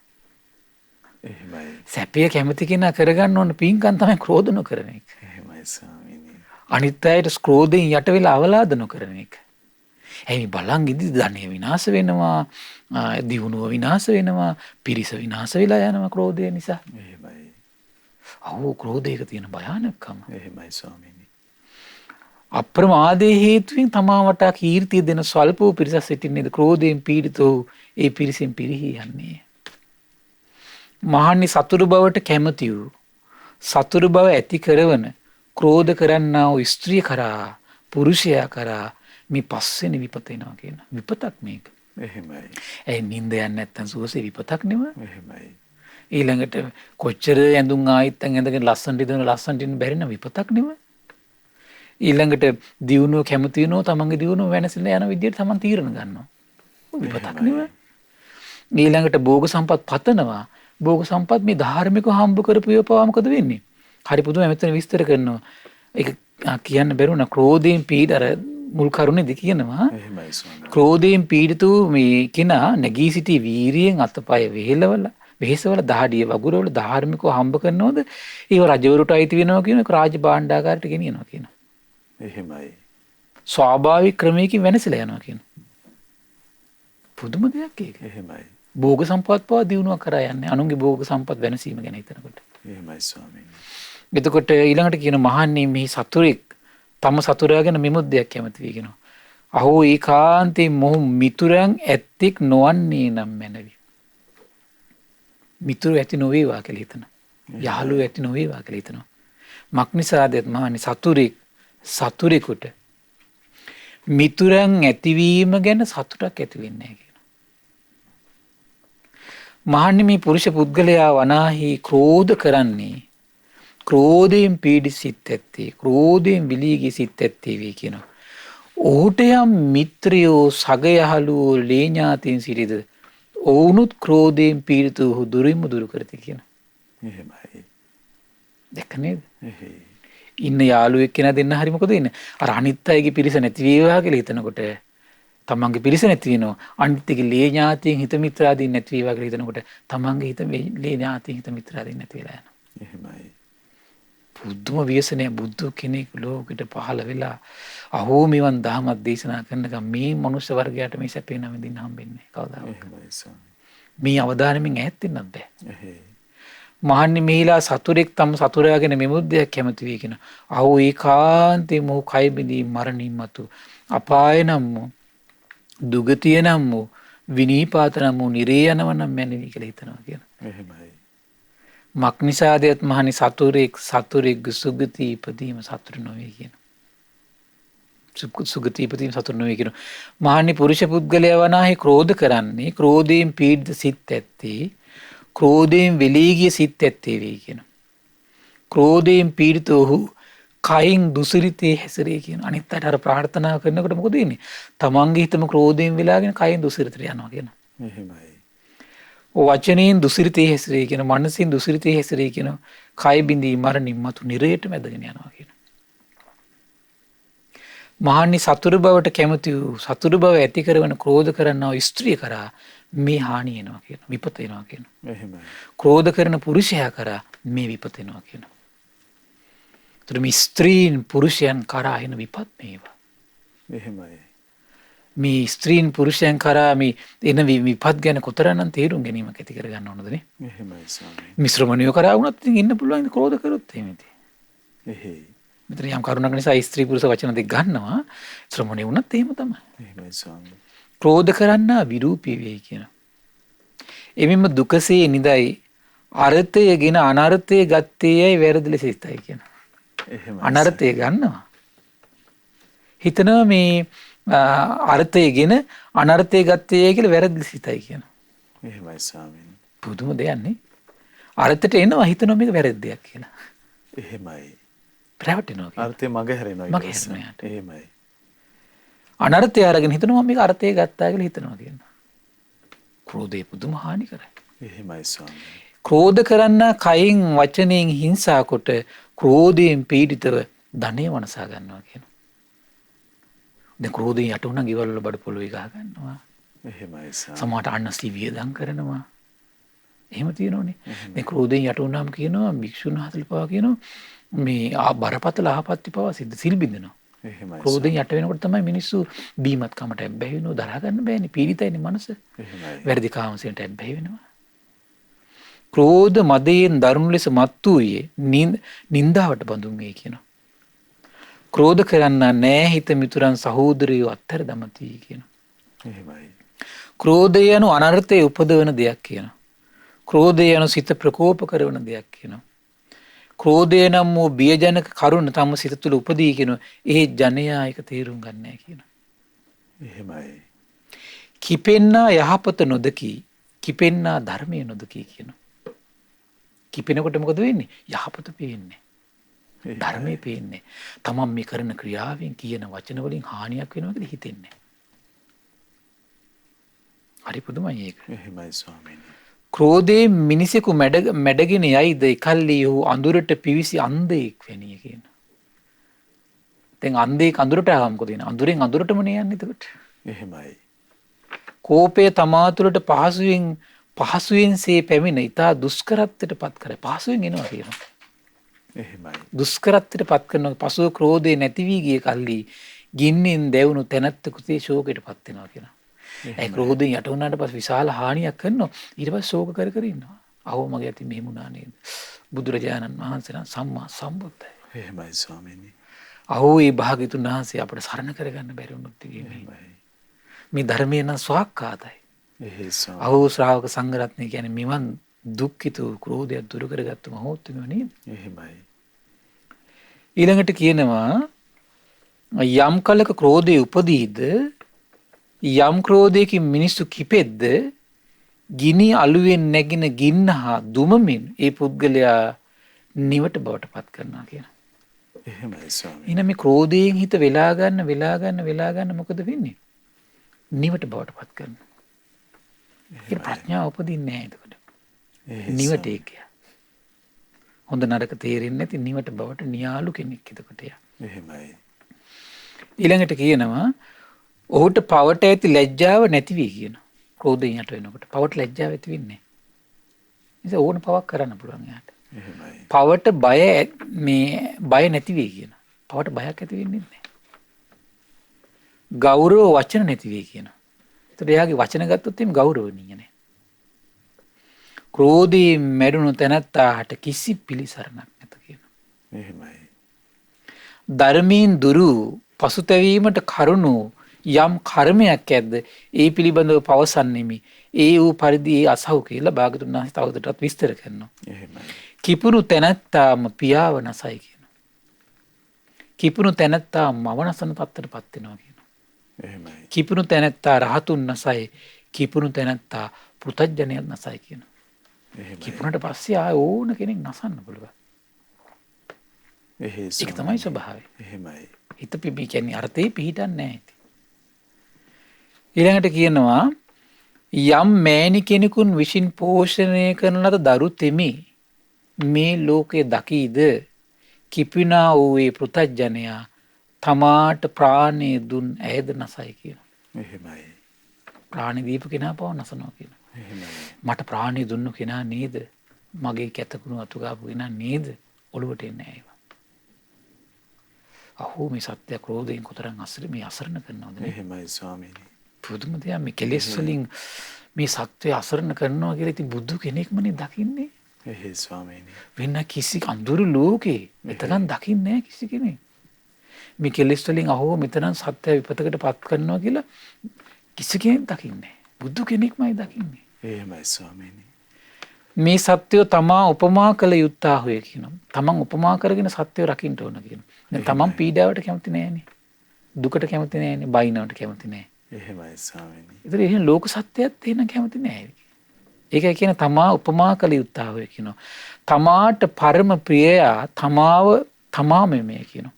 එහෙමයි. සැපය කැමති කෙනා කරගන්න ඕන පින්කම් තමයි ක්‍රෝධ නොකරන එක. එහෙමයි ස්වාමීනි. අනිත් අයට ක්‍රෝධයෙන් යට වෙලා අවලාද නොකරන එක. එයි බලන් ඉදි ධනය විනාශ වෙනවා, දියුණුව විනාශ වෙනවා, පිරිස විනාශ වෙලා යනවා ක්‍රෝධය නිසා. එහෙමයි. අවෝ ක්‍රෝධයක තියෙන භයානකම. එහෙමයි ස්වාමීනි. අප්‍රමාදයේ හේතුවෙන් තමා වටා කීර්තිය දෙන ස්වල්ප වූ පිරිසක් සිටින්නේද ක්‍රෝධයෙන් පීඩිත වූ ඒ පිරිසෙන් පිරිහී යන්නේ. මහන්නේ සතුරු බවට කැමති වූ සතුරු බව ඇති කරවන ක්‍රෝධ කරන්නා වූ ස්ත්‍රිය කරා පුරුෂයා කරා මේ පස්වෙනි විපත එනවා කියන විපතක් මේක. එහෙමයි. ඒ නිින්ද යන්නේ නැත්තම් සුවසේ විපතක් නෙව. එහෙමයි. ඊළඟට කොච්චර ඇඳුම් ආයිත්තන් ඇඳගෙන ලස්සනට ඉඳන ලස්සනට ඉන්න බැරි නම් විපතක් නෙව. ඊළඟට දියුණුව කැමති වෙනවා තමන්ගේ දියුණුව වෙනසලා යන විදිහට තමන් තීරණ ගන්නවා. විපතක් නෙව. ඊළඟට භෝග සම්පත් පතනවා. භෝග සම්පත් මේ ධාර්මිකව හම්බ කරපු ඒවා පවා මොකද වෙන්නේ? හරි පුදුම මෙතන විස්තර කරනවා. ඒක කියන්න බැරුණා ක්‍රෝධයෙන් පීඩර මුල් කරුණේදී කියනවා. එහෙමයි ස්වාමීනි. ක්‍රෝධයෙන් පීඩිත වූ මේ කෙනා නැගී සිටි වීරියෙන් අතපය වෙහෙසවල දහඩිය වගුරවල ධාර්මිකව හම්බ කරනවද? ඒව රජවරුට අයිති වෙනවා කියන එක රාජ භාණ්ඩාගාරයට ගෙනියනවා කියනවා. එහෙමයි. ස්වාභාවික ක්‍රමයකින් වෙනසලා යනවා කියනවා. පුදුම දෙයක් ඒක. එහෙමයි. භෝග සම්පත් පවා දිනුවා කරා යන්නේ අනුන්ගේ භෝග සම්පත් වෙනසීම ගැන හිතනකොට. එහෙමයි ස්වාමීනි. එතකොට ඊළඟට කියන මහන්නේ මේ සතුරෙක් තම සතුරා ගැන විමුක්තියක් කැමති වෙයි කියනවා. අහෝ ඒකාන්තයෙන් මොහු මිතුරන් ඇත්තෙක් නොවන්නේ නම් මැනවි. මිතුරු ඇති නොවේවා කියලා හිතනවා. යහළුවෝ ඇති නොවේවා කියලා හිතනවා. මක්නිසාද මහන්නේ සතුරෙකුට මිතුරන් ඇතිවීම ගැන සතුටක් ඇති වෙන්නේ නැහැ කියනවා. මහන්නේ මේ පුරුෂ පුද්ගලයා වනාහි ක්‍රෝධ කරන්නේ ක්‍රෝධයෙන් පීඩි සිත් ඇත්තේ ක්‍රෝධයෙන් විලීගී සිත් ඇත්තේ වේ කියනවා. ඔහුට යම් මිත්‍රයෝ සගයහළුවෝ ලේඥාතීන් සිටිද ඔවුනුත් ක්‍රෝධයෙන් පීඩිත ඔහු දුරින්ම දුරු කරති කියනවා. එහෙමයි. දැක්ක නේද? එහෙයි. ඉන්න යාළුවෙක් කෙනා දෙන්න හරි මොකද වෙන්නේ? අර අනිත් අයගේ පිරිස නැති වේවා කියලා හිතනකොට තමන්ගේ පිරිස නැති වෙනවා. අනිත් එකේ ලේඥාතීන් හිත මිත්‍රාදීන් නැති වේවා කියලා හිතනකොට තමන්ගේ හිත ලේඥාතීන් හිත මිත්‍රාදීන් නැති වෙලා යනවා. එහෙමයි. බුද්ධම ව්‍යසනය බුද්ධ කෙනෙක් ලෝකෙට පහළ වෙලා අහෝ මෙවන් දහමක් දේශනා කරනකම් මේ මනුෂ්‍ය වර්ගයාට මේ සැපේ නම් විඳින්න හම්බෙන්නේ කවදාවත්. එහෙමයි ස්වාමී. මේ අවදානමින් ඈත් වෙන්නත් බෑ. එහෙයි. මහන්නේ මෙහිලා සතුරෙක් තම සතුරා ගැන විමුක්තියක් කැමති වී කියන. අහෝ ඒකාන්තයෙන් මොහු කය බිඳී මරණින් මතු අපාය නම් වූ දුගතිය නම් වූ විනීපාත නම් වූ නිරේ යනවා නම් මැනවි කියලා හිතනවා කියන. එහෙමයි. මක්නිසාදයත් මහනි සතුරෙක් සුගති ඉපදීම සතුරු නොවේ කියන. සුගති ඉපදීම සතුරු නොවේ කියන. මහන්නේ පුරුෂ පුද්ගලයා වනාහි ක්‍රෝධ කරන්නේ ක්‍රෝධයෙන් පීඩිත සිත් ඇත්තේ ක්‍රෝධයෙන් වෙලී ගිය සිත් ඇත්තේ වේ කියන. ක්‍රෝධයෙන් පීඩිත ඔහු කයින් දුසිරිතේ හැසිරේ කියන. අනිත් අයට අර ප්‍රාර්ථනා කරනකොට මොකද වෙන්නේ? තමන්ගේ හිතම ක්‍රෝධයෙන් වෙලාගෙන කයින් දුසිරිතට යනවා කියන. එහෙමයි. වචනයෙන් දුසිරිතේ හැසිරේ කියන මනසින් දුසිරිතේ හැසිරේ කියන කය බිඳී මරණින් මතු නිරයට මැදගෙන යනවා කියන. මහන්නේ සතුරු බවට කැමති වූ සතුරු බව ඇති කරවන ක්‍රෝධ කරන්නා ස්ත්‍රිය කරා මේ හානිය එනවා කියන විපත එනවා කියන. එහෙමයි. ක්‍රෝධ කරන පුරුෂයා කරා මේ විපත එනවා කියන. ඒතර මේ ස්ත්‍රීන් පුරුෂයන් කරා එන විපත් මේවා. එහෙමයි. මේ ස්ත්‍රීන් පුරුෂයන් කරා මේ එන විපත් ගැන කොතරම්නම් තේරුම් ගැනීමක් ඇති කර ගන්න ඕනද නේ? එහෙමයි ස්වාමී. මිශ්‍රමණියෝ කරා වුණත් ඉතින් ඉන්න පුළුවන් ක්‍රෝධ කරොත් එහෙමයි. එහෙයි. මෙතන යම් කරුණක් නිසා ස්ත්‍රී පුරුෂ වචන දෙක ගන්නවා. ශ්‍රමණිය වුණත් එහෙම තමයි. එහෙමයි ස්වාමී. ක්‍රෝධ කරන්නා විරූපී වේ කියන. එමෙම දුකසේ නිදයි අර්ථයගෙන අනර්ථය ගත්තේ යයි වැරදි ලෙස හිතයි කියන. එහෙමයි. අනර්ථය ගන්නවා. හිතනවා මේ අර්ථයගෙන අනර්ථය ගත්තේ යයි කියලා වැරදි ලෙස හිතයි කියන. එහෙමයි ස්වාමීන්. පුදුම දෙයක් නේ. අර්ථයට එනවා හිතනවා මේක වැරදි දෙයක් කියලා. එහෙමයි. රැවටෙනවා කියලා. අර්ථය මගහැරෙනවා. මගහැරෙනවා යාට. එහෙමයි. අනර්ථය අරගෙන හිතනවා මේක අර්ථය ගත්තා කියලා හිතනවා කියනවා. ක්‍රෝධය පුදුම හානි කරයි. එහෙමයි ස්වාමී. ක්‍රෝධ කරන්න කයින් වචනයෙන් හිංසා කොට ක්‍රෝධයෙන් පීඩිතව ධනය වනසා ගන්නවා කියන. දැන් ක්‍රෝධයෙන් යට වුණා ගෙවල් වල බඩ පොළොවේ ගහ ගන්නවා. එහෙමයි ස්වාමී. සමහරට අන්නස්ටි වියදම් කරනවා. එහෙම තියෙනවනේ. දැන් ක්‍රෝධයෙන් යට වුණාම කියනවා භික්ෂුන් වහන්සේලා පවා කියනවා මේ බරපතල ආපත්‍ය පවා සිද්ධ සිල් බින්දනවා. එහෙමයි. ක්‍රෝධයෙන් යට වෙනකොට තමයි මිනිස්සු බීමත් කමට ඇබ්බැහි වෙනවා දරා ගන්න බෑනේ පීඩිතයිනේ මනස. එහෙමයි. වැරදි කාමසයට ඇබ්බැහි වෙනවා. ක්‍රෝධ මදයෙන් දරුණු ලෙස මත් වූයේ නින්දාවට බඳුන් වේ කියනවා. ක්‍රෝධ කරන්න නෑ හිත මිතුරන් සහෝදරයෝ අත්තර දමති කියනවා. එහෙමයි. ක්‍රෝධය යනු අනර්ථය උපදවන දෙයක් කියනවා. ක්‍රෝධය යනු සිත ප්‍රකෝප කරවන දෙයක් කියනවා. ක්‍රෝධය නම් වූ බියජනක කරුණ තම සිත තුළ උපදී කියනවා. ඒ ජනයා එක තේරුම් ගන්න නැහැ කියනවා. එහෙමයි. කිපෙන්නා යහපත නොදකී කිපෙන්නා ධර්මය නොදකී කියනවා. කිපෙනකොට මොකද වෙන්නේ? යහපත පේන්නේ. ධර්මය පේන්නේ. තමන් මේ කරන ක්‍රියාවෙන් කියන වචන වලින් හානියක් වෙනවා කියලා හිතෙන්නේ. හරි පුදුමයි ඒක. එහෙමයි ස්වාමීනි. ක්‍රෝධයෙන් මිනිසෙකු මැඩගෙන යයිද එකල්ලි ඔහු අඳුරට පිවිසි අන්ධයෙක් වැනිය කියන. දැන් අන්ධයෙක් අඳුරට ආවම මොකද වෙන්නේ? අඳුරෙන් අඳුරටම නේ යන්නේ එතකොට. එහෙමයි. කෝපය තමා තුළට පහසුවෙන්සේ පැමිණ ඉතා දුෂ්කරත්වයට පත් කරයි. පහසුවෙන් එනවා කියනවා. එහෙමයි. දුෂ්කරත්වයට පත් කරනවා. පසුව ක්‍රෝධය නැති වී ගිය කල්ලි ගින්නෙන් දැවුණු තැනැත්තෙකුගේ ශෝකයට පත් වෙනවා කියනවා. ඒ ක්‍රෝධයෙන් යට වුණාට පස්සේ විශාල හානියක් කරනවා. ඊට පස්සේ ශෝක කර කර ඉන්නවා. අහෝ මගේ ඇති මෙහෙම වුණා නේද? බුදුරජාණන් වහන්සේ නම් සම්මා සම්බුද්ධයි. එහෙමයි ස්වාමීනි. අහෝ ඒ භාග්‍යතුන් වහන්සේ අපට සරණ කරගන්න බැරි වුණොත් මේ ධර්මය නම් ස්වාක්ඛාතයි. එහෙයි ස්වාමීනි. අහෝ ශ්‍රාවක සංඝරත්නය කියන්නේ මෙවන් දුක්ඛිත ක්‍රෝධයක් දුරු කරගත්තම හොත්තුම නේද? එහෙමයි. ඊළඟට කියනවා යම් කලක ක්‍රෝධය උපදීද යම් ක්‍රෝධයකින් මිනිස්සු කිපෙද්ද ගිනි අලුවෙන් නැගෙන ගින්න හා දුමමින් ඒ පුද්ගලයා නිවට බවට පත් කරනවා කියන. එහෙමයි ස්වාමීනි. එහෙනම් මේ ක්‍රෝධයෙන් හිත වෙලා ගන්න මොකද වෙන්නේ? නිවට බවට පත් කරනවා. ඒ ප්‍රඥාව උපදින්නේ නැහැ එතකොට. නිවට ඒක. හොඳ නරක තේරෙන්නේ නැති නිවට බවට නියාලු කෙනෙක් එතකොට යා. එහෙමයි. ඊළඟට කියනවා ඔහුට පවට ඇති ලැජ්ජාව නැති වී කියන. ක්‍රෝධයෙන් යට වෙනකොට පවට ලැජ්ජාව ඇති වෙන්නේ නැහැ. ඉතින් ඕන පවක් කරන්න පුළුවන් යාට. එහෙමයි. පවට බය නැති වෙයි කියන. පවට බයක් ඇති වෙන්නේ නැහැ. ගෞරව වචන නැති වෙයි කියන. ඒතකොට එයාගේ වචන ගත්තොත් එimhe ගෞරවණීය නැහැ. ක්‍රෝධයෙන් මැරුණු තැනැත්තාට කිසි පිළිසරණක් නැත කියන. එහෙමයි. ධර්මයෙන් දුරු පසුතැවීමට කරුණු යම් කර්මයක් ඇද්ද ඒ පිළිබඳව පවසන්නෙමි. ඒ වූ පරිදි ඒ අසහු කියලා භාගතුන් වහන්සේ තවදුරටත් විස්තර කරනවා. එහෙමයි. කිපුණු තැනැත්තාම පියාව නසයි කියන. කිපුණු තැනැත්තා මවනසන තත්ත්වයට පත් වෙනවා කියන. එහෙමයි. කිපුණු තැනැත්තා රහතුන් නසයි. කිපුණු තැනැත්තා පෘථග්ජනයන් නසයි කියන. එහෙමයි. කිපුණට පස්සේ ආය ඕන කෙනෙක් නසන්න පුළුවන්. එහෙයි ඒක ස්වාමීනි. තමයි ස්වභාවය. එහෙමයි. හිත පිබී කියන්නේ අර්ථේ පිහිටන්නේ නැහැ. ඊළඟට කියනවා යම් මෑණි කෙනෙකුන් විසින් පෝෂණය කරන ලද දරු තෙමි මේ ලෝකයේ දකීද කිපිනා වූ ඒ පෘථග්ජනයා තමාට ප්‍රාණය දුන් ඇයද නසයි කියන. එහෙමයි. ප්‍රාණි දීපු කෙනා පව නසනවා කියන. එහෙමයි. මට ප්‍රාණි දුන්නු කෙනා නේද? මගේ කැතකුණු අතුගාපු කෙනා නේද? ඔළුවට එන්නේ නැහැ ඒවා. අහෝ මේ සත්‍ය ක්‍රෝධයෙන් කොතරම් මේ අසරණ කරනවද නේ? එහෙමයි ස්වාමීනි. පුදුම දෙයක් මේ කෙලෙස් වලින් මේ සත්‍යය අසරණ කරනවා කියලා ඉතින් බුදු කෙනෙක්මනේ දකින්නේ. එහෙයි ස්වාමීනි. වෙන කිසි අඳුරු ලෝකේ මෙතනන් දකින්නේ නැහැ කිසි කෙනෙක්. මේ කෙලෙස් වලින් අහෝ මෙතනන් සත්‍ය විපතකට පත් කරනවා කියලා කිසි කෙනෙක් දකින්නේ නැහැ. බුදු කෙනෙක්මයි දකින්නේ. එහෙමයි ස්වාමීනි. මේ සත්‍යය තමා උපමා කළ යුත්තා හොය කියනවා. තමන් උපමා කරගෙන සත්‍යය රකින්න ඕන කියනවා. දැන් තමන් පීඩාවට කැමති නැහැනේ. දුකට කැමති නැහැනේ. බයිනවට කැමති නැහැ. එහෙමයි ස්වාමීනි. ඒතර එහෙනම් ලෝක සත්‍යයත් එහෙනම් කැමති නැහැ. ඒකයි කියන තමා උපමා කළ යුත්තා හොය කියනවා. තමාට පරම ප්‍රියයා තමාම මේ කියනවා.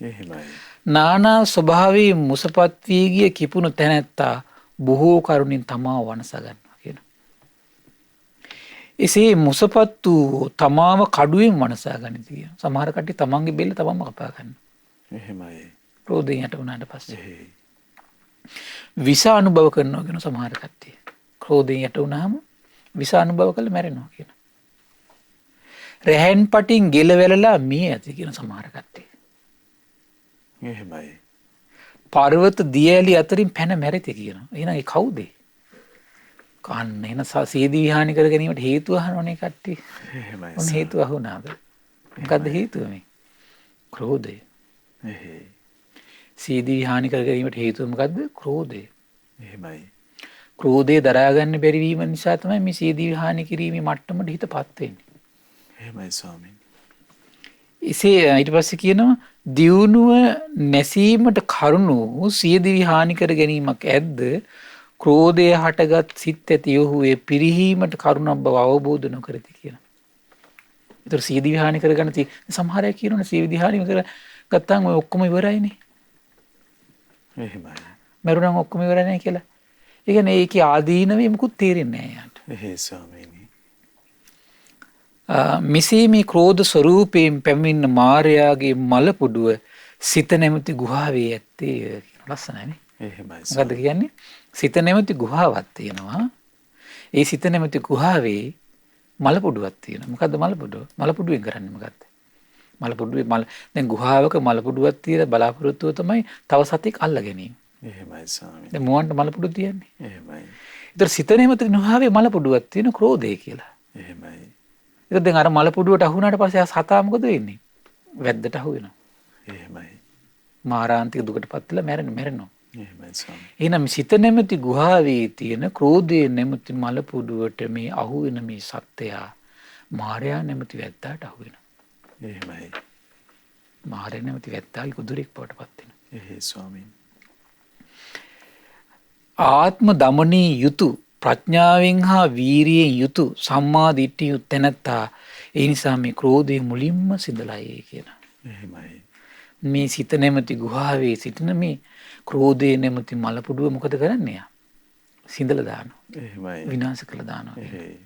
එහෙමයි. නානා ස්වභාවයේ මුසපත් වී ගිය කිපුණු තැනැත්තා බොහෝ කරුණින් තමාව වනසා ගන්නවා කියනවා. එසේ මුසපත් වූ තමාව කඩුවෙන් වනසා ගනිති කියනවා. සමහර කට්ටිය තමන්ගේ බෙල්ල තමන්ම කපා ගන්නවා. එහෙමයි. ක්‍රෝධයෙන් යට වුණාට පස්සේ. එහෙයි. විස අනුභව කරනවා කියන සමහර කට්ටිය. ක්‍රෝධයෙන් යට වුණාම විස අනුභව කරලා මැරෙනවා කියන. රැහෙන් පටින් ගෙල වැළලා මිය ඇති කියන සමහර කට්ටිය. එහෙමයි. පර්වත දියඇලි අතරින් පැන මැරිති කියනවා. එහෙනම් ඒ කවුද? කන්න එන සීදී විහානි කර ගැනීමට හේතුව අහනෝනේ කට්ටිය. එහෙමයි. මොන හේතුව අහුණාද? මොකද්ද හේතුව මේ? ක්‍රෝධය. එහෙයි. සීදී විහානි කර ගැනීමට හේතුව මොකද්ද? ක්‍රෝධය. එහෙමයි. ක්‍රෝධය දරා ගන්න බැරි වීම නිසා තමයි මේ සීදී විහානි කිරීමේ මට්ටමට හිතපත් වෙන්නේ. එහෙමයි ස්වාමීනි. එසේ ඊට පස්සේ කියනවා දියුණුව නැසීමට කරුණු සියදිවි හානි කර ගැනීමක් ඇද්ද ක්‍රෝධය හටගත් සිත් ඇති ඔහු ඒ පිරිහීමට කරුණක් බව අවබෝධ නොකරති කියනවා. ඒතර සියදිවි හානි කරගන්න සමහර අය කියනවනේ සියදිවි හානි කරගත්තාම ඔය ඔක්කොම ඉවරයිනේ. එහෙමයි. මරුණම් ඔක්කොම ඉවරයි නේ කියලා. ඒ කියන්නේ ඒකේ ආදීනවේ මුකුත් තේරෙන්නේ නැහැ යාට. එහෙයි ස්වාමීනි. මෙසේ මේ ක්‍රෝධ ස්වරූපයෙන් පැමිණ මාරයාගේ මලපුඩුව සිත නැමැති ගුහාවේ ඇත්තේ ලස්සනයි. එහෙමයි. මොකද්ද කියන්නේ? සිත නැමැති ගුහාවක් තියෙනවා. ඒ සිත නැමැති ගුහාවේ මලපුඩුවක් තියෙනවා. මොකද්ද මලපුඩුව? මලපුඩුවෙන් කරන්නේ මොකද්ද? මලපුඩුවේ දැන් ගුහාවක මලපුඩුවක් තියලා බලාපොරොත්තුව තමයි තව සතෙක් අල්ල ගැනීම. එහෙමයි ස්වාමීනි. දැන් මොවන්ට මලපුඩු තියන්නේ. එහෙමයි. ඒතර සිත නැමැති ගුහාවේ මලපුඩුවක් තියෙන ක්‍රෝධය කියලා. එහෙමයි. ඒක දැන් අර මල පුඩුවට අහු වුණාට පස්සේ ආ සතා මොකද වෙන්නේ? වැද්දට අහු වෙනවා. එහෙමයි. මාරාන්තික දුකටපත් වෙලා මැරෙනවා. එහෙමයි ස්වාමී. එහෙනම් සිත නැමැති ගුහාවේ තියෙන ක්‍රෝධයේ නැමැති මල පුඩුවට මේ අහු වෙන මේ සත්‍යයා මාරයා නැමැති වැද්දාට අහු වෙනවා. එහෙමයි. මාරයා නැමැති වැද්දා ඉකුදුරෙක් බවට පත් වෙනවා. එහෙයි ස්වාමීන්. ආත්ම දමනී යුතු ප්‍රඥාවෙන් හා වීරියෙන් යුතු සම්මා දිට්ඨිය යුත් තැනැත්තා ඒ නිසා මේ ක්‍රෝධය මුලින්ම සිඳලායේ කියන. එහෙමයි. මේ සිත නැමැති ගුහාවේ සිටින මේ ක්‍රෝධය නැමැති මල පුඩුව මොකද කරන්නේ? සිඳලා දානවා. එහෙමයි. විනාශ කළා දානවා. එහෙයි.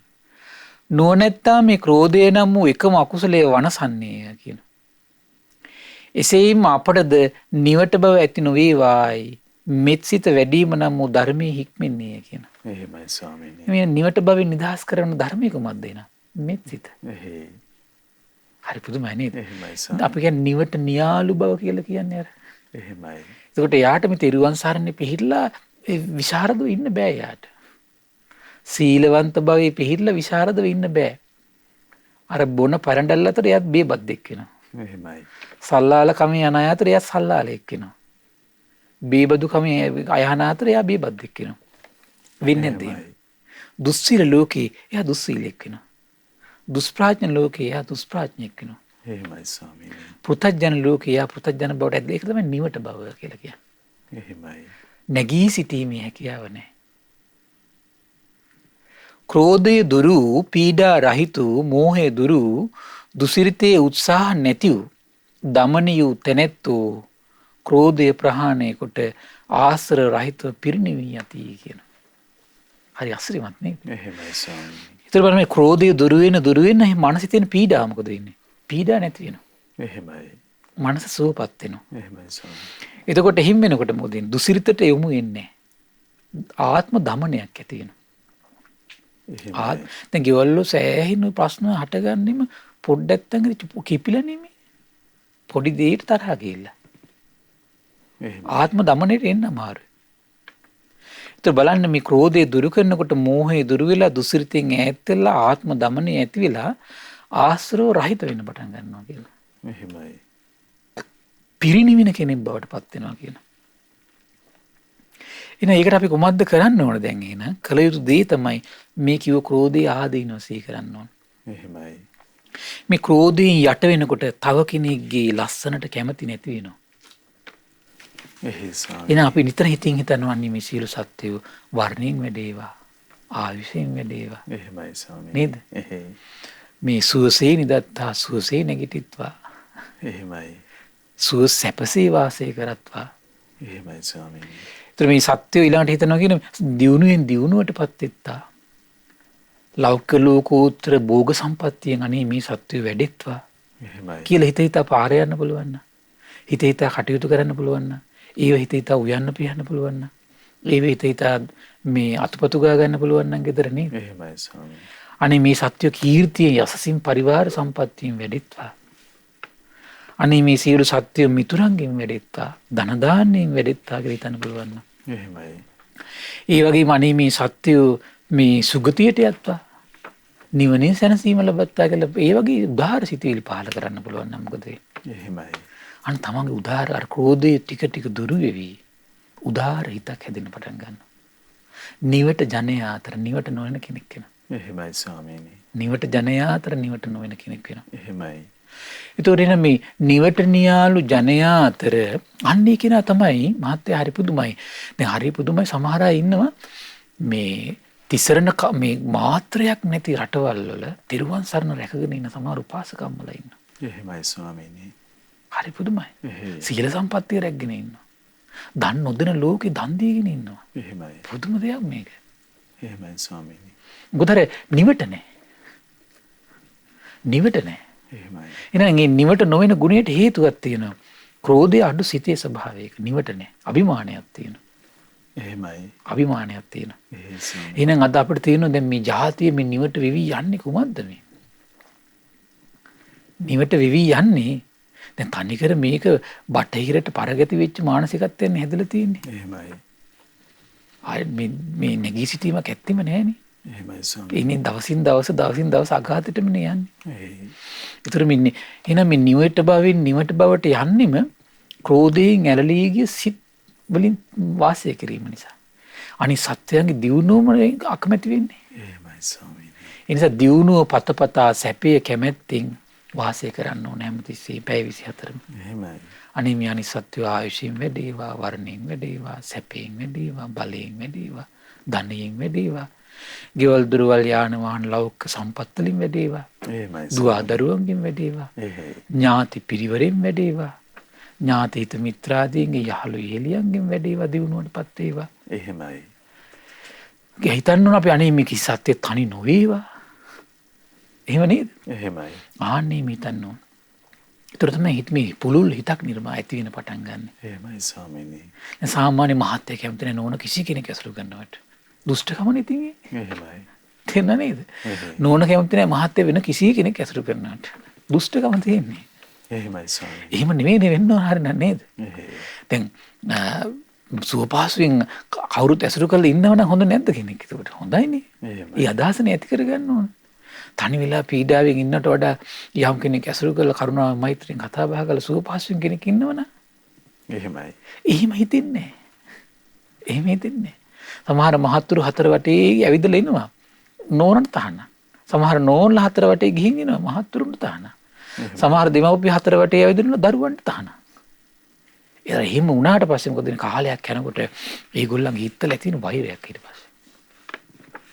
නුවණැත්තා මේ ක්‍රෝධය නම් වූ එකම අකුසලයේ වනසන්නේය කියන. එසේම අපටද නිවට බව ඇති නොවේවායි මෙත් සිත වැඩිම නම් වූ ධර්මයේ හික්මන්නේ කියන. එහෙමයි ස්වාමීනි. මේ නිවට බවින් නිදහස් කරන ධර්මයේ කුමක්ද එන? මෙත් සිත. එහෙයි. හරි පුදුමයි නේද? එහෙමයි ස්වාමීනි. අපි කියන්නේ නිවට නියාලු බව කියලා කියන්නේ අර. එහෙමයි. එතකොට යාට මේ තෙරුවන් සරණේ පිහිටලා විශාරදව ඉන්න බෑ යාට. සීලවන්ත භවයේ පිහිටලා විශාරදව ඉන්න බෑ. අර බොන පරඬල් අතර එයාත් බේබද්දෙක් වෙනවා. එහෙමයි. සල්ලාල කමේ යන අය අතර එයා සල්ලාලෙක් වෙනවා. බේබදු කමේ අයහන අතර එයා බේබද්දෙක් වෙනවා. වෙන්නේ නැද්ද? දුස්සීල ලෝකේ එයා දුස්සීලෙක් වෙනවා. දුෂ්ප්‍රඥ ලෝකේ එයා දුෂ්ප්‍රඥෙක් වෙනවා. එහෙමයි ස්වාමීනි. පෘථග්ජන ලෝකේ එයා පෘථග්ජන බවට ඇදලා ඒක තමයි නිවට බව කියලා කියන්නේ. එහෙමයි. නැගී සිටීමේ හැකියාව නැහැ. ක්‍රෝධය දුරු, පීඩා රහිතු, මෝහය දුරු, දුසිරිතේ උත්සාහ නැතිව, දමනියු තැනැත්තු ක්‍රෝධය ප්‍රහාණය කොට ආශ්‍ර රහිතව පිරිනිවී යති කියන. හරි අසිරිමත් නේද? එහෙමයි ස්වාමීනි. ඒතර බලන්න මේ ක්‍රෝධය දුරු වෙන මනසේ තියෙන පීඩාව මොකද වෙන්නේ? පීඩා නැති වෙනවා. එහෙමයි. මනස සුවපත් වෙනවා. එහෙමයි ස්වාමීනි. එතකොට හිම් වෙනකොට මොකද වෙන්නේ? දුසිරිතට යොමු වෙන්නේ ආත්ම දමනයක් ඇති වෙනවා. දැන් ගෙවල් වල සෑහෙන ප්‍රශ්න හටගන්නෙම පොඩ්ඩක් තංග කිපිලා නෙමෙයි. පොඩි දෙයකට තරහ ගිහිල්ලා. ආත්ම දමනයට එන්න අමාරුයි. ඒත් බලන්න මේ ක්‍රෝධය දුරු කරනකොට මෝහය දුරු වෙලා දුසිරිතෙන් ඈත් වෙලා ආත්ම දමනය ඇති වෙලා ආශ්‍රව රහිත වෙන්න පටන් ගන්නවා කියලා. එහෙමයි. පිරිනිවින කෙනෙක් බවට පත් වෙනවා කියන. එහෙනම් ඒකට අපි කොහොමද කරන්න ඕන දැන් එහෙනම්? කල යුතු දේ තමයි මේ කිව්ව ක්‍රෝධයේ ආදීනව සිහි කරන්න ඕන. එහෙමයි. මේ ක්‍රෝධයෙන් යට වෙනකොට තව කෙනෙක්ගේ ලස්සනට කැමති නැති වෙනවා. එහෙනම් අපි නිතර හිතින් හිතනවන්නේ මේ සීල සත්‍යය වර්ණයෙන් වැඩේවා, ආයුෂයෙන් වැඩේවා. එහෙමයි ස්වාමීනි. නේද? එහෙයි. මේ සුවසේ නිදත්තා සුවසේ නැගිටිත්වා. එහෙමයි. සුව සැපසේ වාසය කරත්වා. එහෙමයි ස්වාමීනි. ඒතර මේ සත්‍යය ඊළඟට හිතනවා කියන දියුණුවෙන් දියුණුවටපත් වෙත්තා. ලෞකික ලෝකෝත්තර භෝග සම්පත්තියෙන් අනේ මේ සත්‍යය වැඩෙත්වා. එහෙමයි. කියලා හිත හිතා පාර යන්න පුළුවන් නම්. හිත හිතා කටයුතු කරන්න පුළුවන් නම්. ඒව හිත හිතා උයන්න පියන්න පුළුවන් නම්. ඒව හිත හිතා මේ අතුපතු ගා ගන්න පුළුවන් නම් ගෙදර නේද? එහෙමයි ස්වාමීනි. අනේ මේ සත්‍ය කීර්තියෙන් යසසින් පරිවාර සම්පත්තියෙන් වැඩෙත්වා. අනේ මේ සියලු සත්‍ය මිතුරන්ගෙන් වැඩෙත්වා. ධන දාන්නෙන් වැඩෙත්වා කියලා හිතන්න පුළුවන් නම්. එහෙමයි. ඒ වගේම අනේ මේ සත්‍ය මේ සුගතියට යත්වා. නිවනේ සැනසීම ලබත්තා කියලා ඒ වගේ උදාාර සිතුවිලි පහල කරන්න පුළුවන් නම් මොකද වෙන්නේ? එහෙමයි. අන්න තමන්ගේ උදාාර අර ක්‍රෝධයේ ටික ටික දුරු වෙවි. උදාාර හිතක් හැදෙන්න පටන් ගන්නවා. නිවට ජනයා අතර නිවට නොවන කෙනෙක් වෙනවා. එහෙමයි ස්වාමීනි. නිවට ජනයා අතර නිවට නොවන කෙනෙක් වෙනවා. එහෙමයි. ඒතකොට එන මේ නිවට නියාලු ජනයා අතර අන්නේ කෙනා තමයි මහත්තයා හරි පුදුමයි. දැන් හරි පුදුමයි සමහර අය ඉන්නවා මේ තිසරණ මේ මාත්‍රයක් නැති රටවල් වල තිරුවන් සරණ රැකගෙන ඉන්න සමහර උපාසකම්මලා ඉන්නවා. එහෙමයි ස්වාමීනි. හරි පුදුමයි. සීල සම්පත්තිය රැකගෙන ඉන්නවා. දන් නොදෙන ලෝකේ දන් දීගෙන ඉන්නවා. එහෙමයි. පුදුම දෙයක් මේක. එහෙමයි ස්වාමීනි. මොකද නිවට නැහැ. නිවට නැහැ. එහෙමයි. එහෙනම් මේ නිවට නොවන ගුණයට හේතුවක් තියෙනවා. ක්‍රෝධය අඩු සිතේ ස්වභාවයක නිවට නැහැ. අභිමානයක් තියෙනවා. එහෙමයි. අභිමානයක් තියෙනවා. එහෙසම්. එහෙනම් අද අපිට තියෙනවා දැන් මේ ජාතිය මේ නිවට වෙවි යන්නේ කුමක්ද මේ? නිවට වෙවි යන්නේ දැන් තනිකර මේක බටහිරට පරගති වෙච්ච මානසිකත්වයෙන් හැදලා තියෙන්නේ. එහෙමයි. ආය මේ නැගී සිටීමක් ඇත්තෙම නැහැනේ. එහෙමයි ස්වාමීනි. ඉන්නේ දවසින් දවස අගාතයටමනේ යන්නේ. ඒ ඒතර මින්නේ එහෙනම් මේ නිවට භවෙන් නිවට භවට යන්නෙම ක්‍රෝධයෙන් ඇලලී ගිය සිත් වලින් වාසය කිරීම නිසා. අනිත් සත්‍යයන්ගේ දියුණුවම අකමැති වෙන්නේ. එහෙමයි ස්වාමීනි. ඒ නිසා දියුණුව පතපතා සැපේ කැමැත්තෙන් වාසය කරන්න ඕන හැමතිස්සේ පැය 24ම. එහෙමයි. අනේ මේ අනිත් සත්‍යය ආයුෂයෙන් වැඩේවා, වර්ණයෙන් වැඩේවා, සැපයෙන් වැඩේවා, බලයෙන් වැඩේවා, ධනයෙන් වැඩේවා. ගෙවල් දොරවල් යාන වාහන ලෞකික සම්පත් වලින් වැඩේවා. එහෙමයි. දුව දරුවන්ගෙන් වැඩේවා. එහෙයි. ඥාති පිරිවරෙන් වැඩේවා. ඥාති හිත මිත්‍රාදීන්ගේ යහළු යෙලියන්ගෙන් වැඩේවා දිනුවටපත් වේවා. එහෙමයි. හිතන්න ඕන අපි අනේ මේ කිසි සත්‍ය තනි නොවේවා. එහෙම නේද? එහෙමයි. ආන්නේ මේ හිතන්න ඕන. ඒතර තමයි හිත මේ පුලුල් හිතක් නිර්මා ඇති වෙන පටන් ගන්න. එහෙමයි ස්වාමීනි. සාමාන්‍ය මහත්ය කැමති නැහැ නෝන කිසි කෙනෙක් ඇසුරු කරනවට. දුෂ්ටකම නෙතින් එහෙමයි. තේරෙනව නේද? නෝන කැමති නැහැ මහත්ය වෙන කිසි කෙනෙක් ඇසුරු කරනවට. දුෂ්ටකම තියෙන්නේ. එහෙමයි ස්වාමීනි. එහෙම නෙවෙයි වෙන්න ඕන හරිය නේද? එහෙයි. දැන් සුවපහසුවෙන් කවුරුත් ඇසුරු කරලා ඉන්නවනම් හොඳ නැද්ද කෙනෙක්? ඒකට හොඳයිනේ. එහෙමයි. ඒ අදහසනේ ඇති කරගන්න ඕන. තනි වෙලා පීඩාවෙන් ඉන්නට වඩා යම් කෙනෙක් ඇසුරු කරලා කරුණාව මෛත්‍රියෙන් කතා බහ කරලා සුවපහසුවෙන් කෙනෙක් ඉන්නවනම් එහෙමයි. එහෙම හිතෙන්නේ නැහැ. එහෙම හිතෙන්නේ නැහැ. සමහර මහත්තුරු හතර වටේ ඇවිදලා ඉනවා. නෝනට තහන. සමහර නෝන්ලා හතර වටේ ගිහින් ඉනවා මහත්තුරුන්ට තහන. සමහර දෙමව්පිය හතර වටේ ඇවිදින දරුවන්ට තහන. එහෙම වුණාට පස්සේ මොකද වෙන්නේ? කාලයක් යනකොට ඒගොල්ලන්ගේ හිතවල ඇති වෙන වෛරයක් ඊට පස්සේ.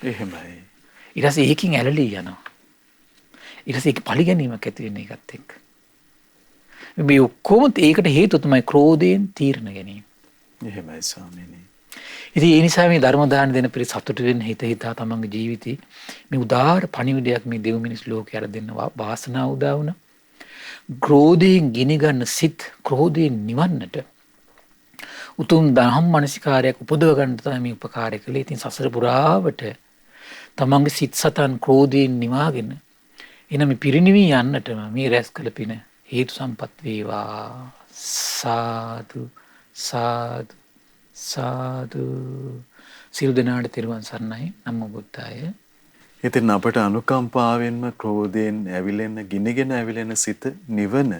එහෙමයි. ඊට පස්සේ ඒකින් ඇලලී යනවා. ඊට පස්සේ ඒක පරිගැනීමක් ඇති වෙන එකත් එක්ක. මේ ඔක්කොම ඒකට හේතුව තමයි ක්‍රෝධයෙන් තීරණ ගැනීම. එහෙමයි ස්වාමීනි. ඉතින් ඒ නිසා මේ ධර්ම දාන දෙන පිරිස සතුටු වෙන්න හිතා තමන්ගේ ජීවිතේ මේ උදාාර පණිවිඩයක් මේ දෙව් මිනිස් ලෝකයට දෙන්න වාසනාව උදා වුණා. ක්‍රෝධයෙන් ගිනිගන්න සිත් ක්‍රෝධයෙන් නිවන්නට උතුම් දහම් මනසිකාරයක් උපදව ගන්න තමයි මේ උපකාරය කළේ. ඉතින් සසර පුරාවට තමන්ගේ සිත් සතන් ක්‍රෝධයෙන් නිවාගෙන එනම පිරිනිවී යන්නටම මේ රැස් කළ පින හේතු සම්පත් වේවා. සාදු සාදු සාදු. සියලු දෙනාට තෙරුවන් සරණයි. නමෝ බුද්ධාය. ඉතින් අපට අනුකම්පාවෙන්ම ක්‍රෝධයෙන් ඇවිලෙන ගිනිගෙන ඇවිලෙන සිත නිවන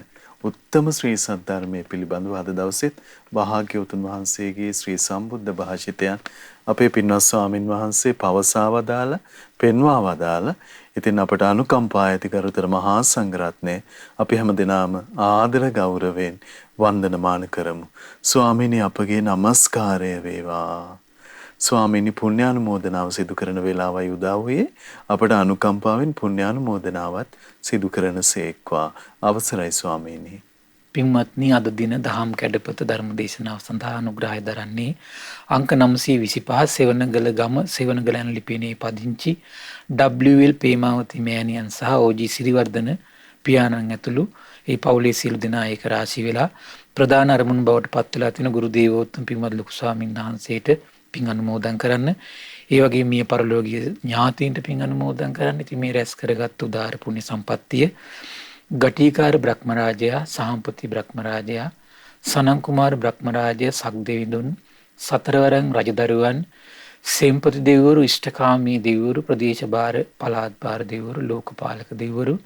උත්තම ශ්‍රී සද්ධර්මයේ පිළිබඳව අද දවසෙත් භාග්‍යවතුන් වහන්සේගේ ශ්‍රී සම්බුද්ධ භාෂිතයන් අපේ පින්වත් ස්වාමින් වහන්සේ පවසා වදාලා පෙන්වා වදාලා. ඉතින් අපට අනුකම්පා ඇති කරුතර මහා සංඝරත්නය අපි හැමදෙනාම ආදර ගෞරවයෙන් වන්දනමාන කරමු. ස්වාමීනි අපගේ নমස්කාරය වේවා. ස්වාමීනි පුණ්‍යානුමෝදනාව සිදු කරන වේලාවයි උදා වූයේ. අපට අනුකම්පාවෙන් පුණ්‍යානුමෝදනාවත් සිදු කරන සේක්වා. අවසරයි ස්වාමීනි. පින්වත්නි අද දින දහම් කැඩපත ධර්ම දේශනාව සඳහා අනුග්‍රහය දරන්නේ අංක 925 සෙවණගල ගම සෙවණගල යන ලිපිනේ පදිංචි WL පේමාවති මෑණියන් සහ OG සිරිවර්ධන පියාණන් ඇතුළු ඒ පවුලේ සියලු දෙනා ඒක රාශි වෙලා ප්‍රධාන අරමුණු බවට පත් වෙලා තියෙන ගුරු දේවෝත්තම පින්වත් ලොකු ස්වාමීන් වහන්සේට පින් අනුමෝදන් කරන්න. ඒ වගේ මිය පරලෝකීය ඥාතීන්ට පින් අනුමෝදන් කරන්න. ඉතින් මේ රැස් කරගත් උදාාර පුණ්‍ය සම්පත්තිය ගටිකාර බ්‍රහ්මරාජයා, සහම්පති බ්‍රහ්මරාජයා, සනන් කුමාර බ්‍රහ්මරාජයා, සක්දෙවිඳුන්, සතරවරන් රජදරුවන්, සෙම්පති දෙවිවරු, ඉෂ්ඨකාමී දෙවිවරු, ප්‍රදේශ භාර පළාත් භාර දෙවිවරු, ලෝකපාලක දෙවිවරු,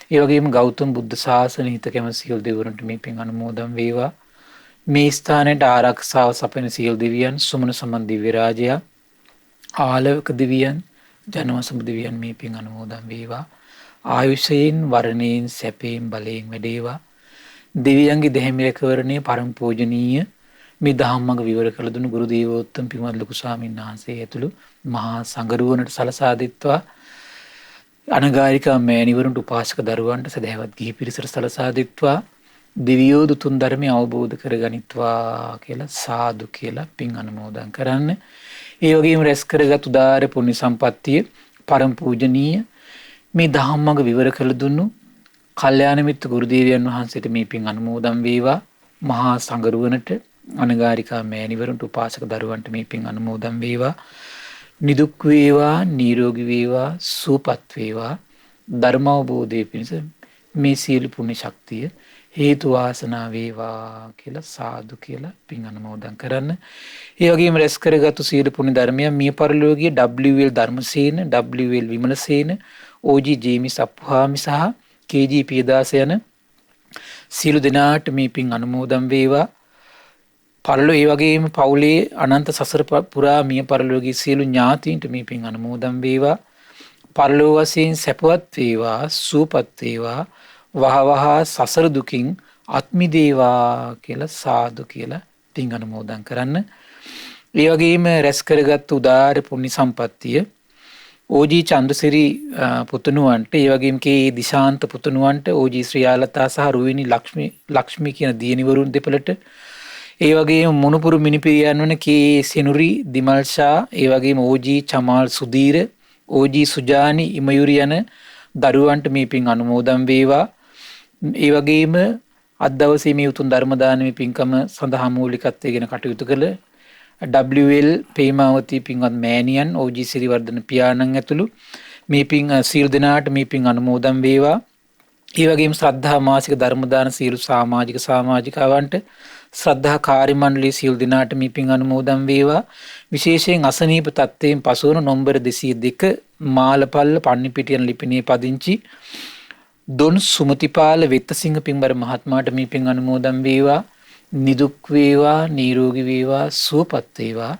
ඒ වගේම ගෞතම බුද්ධ ශාසන හිත කැමති සියලු දෙවිවරුන්ට මේ පින් අනුමෝදන් වේවා. මේ ස්ථානයට ආරක්ෂාව සපයන සියලු දෙවියන්, සුමන සමන් දිව්‍ය රාජයා, ආලවක දෙවියන්, ජනවසම දෙවියන් මේ පින් අනුමෝදන් වේවා. ආයුෂයෙන් වර්ණයෙන් සැපයෙන් බලයෙන් වැඩේවා. දෙවියන්ගේ දෙහිමි රැකවරණය පරම පූජනීය මේ ධම්මග විවර කළ දුණු ගුරු දේවෝත්තම පින්වත් ලොකු ස්වාමීන් වහන්සේ ඇතුළු මහා සංඝරුවනට සලසා දෙත්වා. අනගාരികා මෑණිවරුන්ට උපාසක දරුවන්ට සදහැවත් ගිහි පිරිසට සලසා දෙත්වා. දෙවියෝ දුතුන් ධර්මය අවබෝධ කරගනිත්වා කියලා සාදු කියලා පින් අනුමෝදන් කරන්න. ඒ වගේම රැස් කරගත් උදාාර පුණ්‍ය සම්පත්තිය පරම පූජනීය මේ ධම්මග විවර කළ දුන්නු කල්යාණ මිත්‍ර ගුරු දේවයන් වහන්සේට මේ පින් අනුමෝදන් වේවා. මහා සංඝරුවනට අනගාരികා මෑණිවරුන්ට උපාසක දරුවන්ට මේ පින් අනුමෝදන් වේවා. නිදුක් වේවා, නිරෝගී වේවා, සුවපත් වේවා. ධර්ම අවබෝධයේ පිණිස මේ සීල පුණ්‍ය ශක්තිය හේතු වාසනා වේවා කියලා සාදු කියලා පින් අනුමෝදන් කරන්න. ඒ වගේම රැස් කරගත්තු සීල පුණ්‍ය ධර්මයන් මිය පරලෝකීය WL Dharmasena, WL Wimalasena, OG Jamis Appuhami සහ KG පියදාස යන සීල දෙනාට මේ පින් අනුමෝදන් වේවා. පරලෝ ඒ වගේම පවුලේ අනන්ත සසර පුරා මිය පරලෝකීය සියලු ඥාතීන්ට මේ පින් අනුමෝදන් වේවා. පරලෝ වශයෙන් සැපවත් වේවා, සුවපත් වේවා, වහවහ සසර දුකින් අත් මිදේවා කියලා සාදු කියලා පින් අනුමෝදන් කරන්න. ඒ වගේම රැස් කරගත් උදාාර පුණ්‍ය සම්පත්තිය OG චන්ද්‍රසිරි පුතුණුවන්ට, ඒ වගේම කේ දිශාන්ත පුතුණුවන්ට, OG ශ්‍රියාලතා සහ රුවිනි ලක්ෂ්මී කියන දියණිවරුන් දෙපළට, ඒ වගේම මොනුපුරු මිනිපිරියන් වන කේ සෙනුරි දිමල්ෂා, ඒ වගේම OG චමාල් සුදීර, OG සුජානි ඉමයුරි යන දරුවන්ට මේ පින් අනුමෝදන් වේවා. ඒ වගේම අද දවසේ මේ උතුම් ධර්ම දානමේ පින්කම සඳහා මූලිකත්වයෙන් කටයුතු කළ WL පේමාවතී පින්වත් මෑණියන්, OG සිරිවර්ධන පියාණන් ඇතුළු මේ පින් සීල් දෙනාට මේ පින් අනුමෝදන් වේවා. ඒ වගේම ශ්‍රද්ධා මාසික ධර්ම දාන සීල සමාජිකවන්ට, ශ්‍රද්ධා කාර්ය මණ්ඩලයේ සීල් දෙනාට මේ පින් අනුමෝදන් වේවා. විශේෂයෙන් අසනීප තත්ත්වයෙන් පසුවන නම්බර 202 මාලපල්ල පන්නිපිටියන ලිපිනේ පදිංචි දොන් සුමතිපාල වෙත්තසිංහ පින්බර මහත්මයාට මේ පින් අනුමෝදන් වේවා. නිදුක් වේවා, නිරෝගී වේවා, සුවපත් වේවා.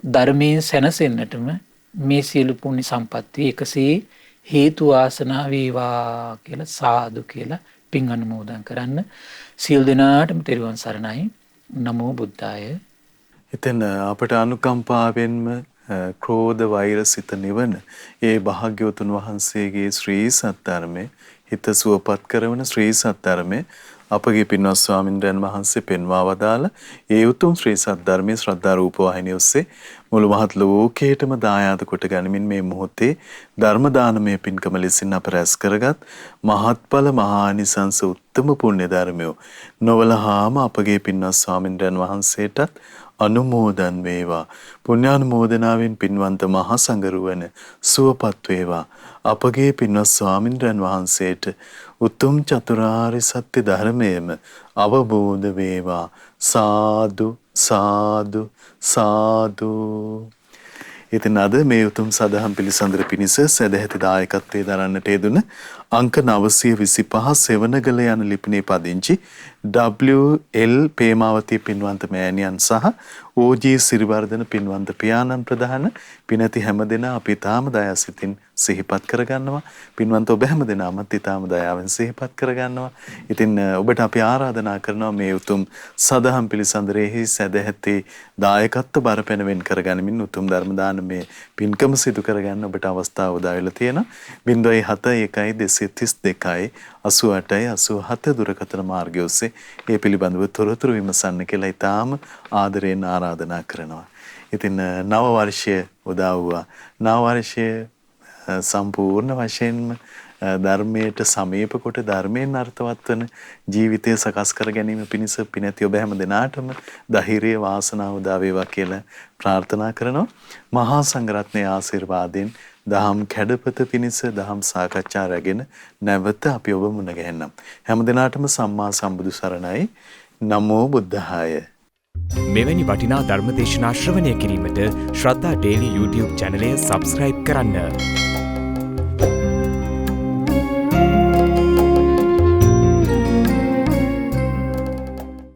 ධර්මයෙන් සැනසෙන්නටම මේ සියලු පුණ්‍ය සම්පත්තිය එකසේ හේතු වාසනා වේවා කියලා සාදු කියලා පින් අනුමෝදන් කරන්න. සියලු දෙනාටම තෙරුවන් සරණයි. නමෝ බුද්ධාය. ඉතින් අපට අනුකම්පාවෙන්ම ක්‍රෝධ වෛර සිත නිවන ඒ භාග්‍යවතුන් වහන්සේගේ ශ්‍රී සද්ධර්මයේ හිත සුවපත් කරන ශ්‍රී සද්ධර්මයේ අපගේ පින්වත් ස්වාමින්ද්‍රයන් වහන්සේ පෙන්වා වදාළ ඒ උතුම් ශ්‍රී සද්ධර්මයේ ශ්‍රද්ධා රූප වාහිනිය ඔස්සේ මුළු මහත් ලෝකයටම දායාද කොට ගනිමින් මේ මොහොතේ ධර්ම දානමය පින්කම ලෙසින් අප රැස් කරගත් මහත්ඵල මහානිසංස උත්තම පුණ්‍ය ධර්මය නොවලහාම අපගේ පින්වත් ස්වාමින්ද්‍රයන් වහන්සේටත් අනුමෝදන් වේවා. පුණ්‍යානුමෝදනාවෙන් පින්වන්ත මහා සංඝරුවන සුවපත් වේවා. අපගේ පින්වත් ස්වාමින්ද්‍රයන් වහන්සේට උතුම් චතුරාර්ය සත්‍ය ධර්මයේම අවබෝධ වේවා. සාදු සාදු සාදු. ඉතින් අද මේ උතුම් සදහම් පිළිසඳර පිණිස සදැහැති දායකත්වයේ දරන්නට යෙදුන අංක 925 සෙවණගල යන ලිපිනේ පදිංචි WL පේමාවතී පින්වන්ත මෑණියන් සහ OG සිරිවර්ධන පින්වන්ත පියාණන් ප්‍රධාන පිනති හැමදෙනා අපි තාම දයාසිතින් සිහිපත් කරගන්නවා. පින්වන්ත ඔබ හැමදෙනාමත් ඊටාම දයාවෙන් සිහිපත් කරගන්නවා. ඉතින් ඔබට අපි ආරාධනා කරනවා මේ උතුම් සදහම් පිළිසඳරෙහි සදැහැති දායකත්ව බරපැනවෙන් කරගනිමින් උතුම් ධර්ම දානමේ පින්කම සිදු කරගන්න ඔබට අවස්ථාව උදා වෙලා තියෙනවා. 071 222 88 දුරකථන මාර්ගය ඔස්සේ ඒ පිළිබඳව තොරතුරු විමසන්න කියලා ඊටාම ආදරයෙන් ආරාධනා කරනවා. ඉතින් නව වර්ෂය උදා වුණා. නව වර්ෂය සම්පූර්ණ වශයෙන්ම ධර්මයට සමීප කොට ධර්මයෙන් අර්ථවත් වන ජීවිතය සකස් කර ගැනීම පිණිස පිනැති ඔබ හැම දිනාටම ධෛර්ය වාසනාව උදා වේවා කියලා ප්‍රාර්ථනා කරනවා. මහා සංඝරත්නයේ ආශිර්වාදයෙන් දහම් කැඩපත පිණිස දහම් සාකච්ඡා රැගෙන නැවත අපි ඔබ මුණ ගැහෙන්නම්. හැම දිනාටම සම්මා සම්බුදු සරණයි. නමෝ බුද්ධාය. මෙවැනි වටිනා ධර්ම දේශනා ශ්‍රවණය කිරීමට ශ්‍රද්ධා ඩේලි YouTube චැනලය සබ්ස්ක්‍රයිබ් කරන්න.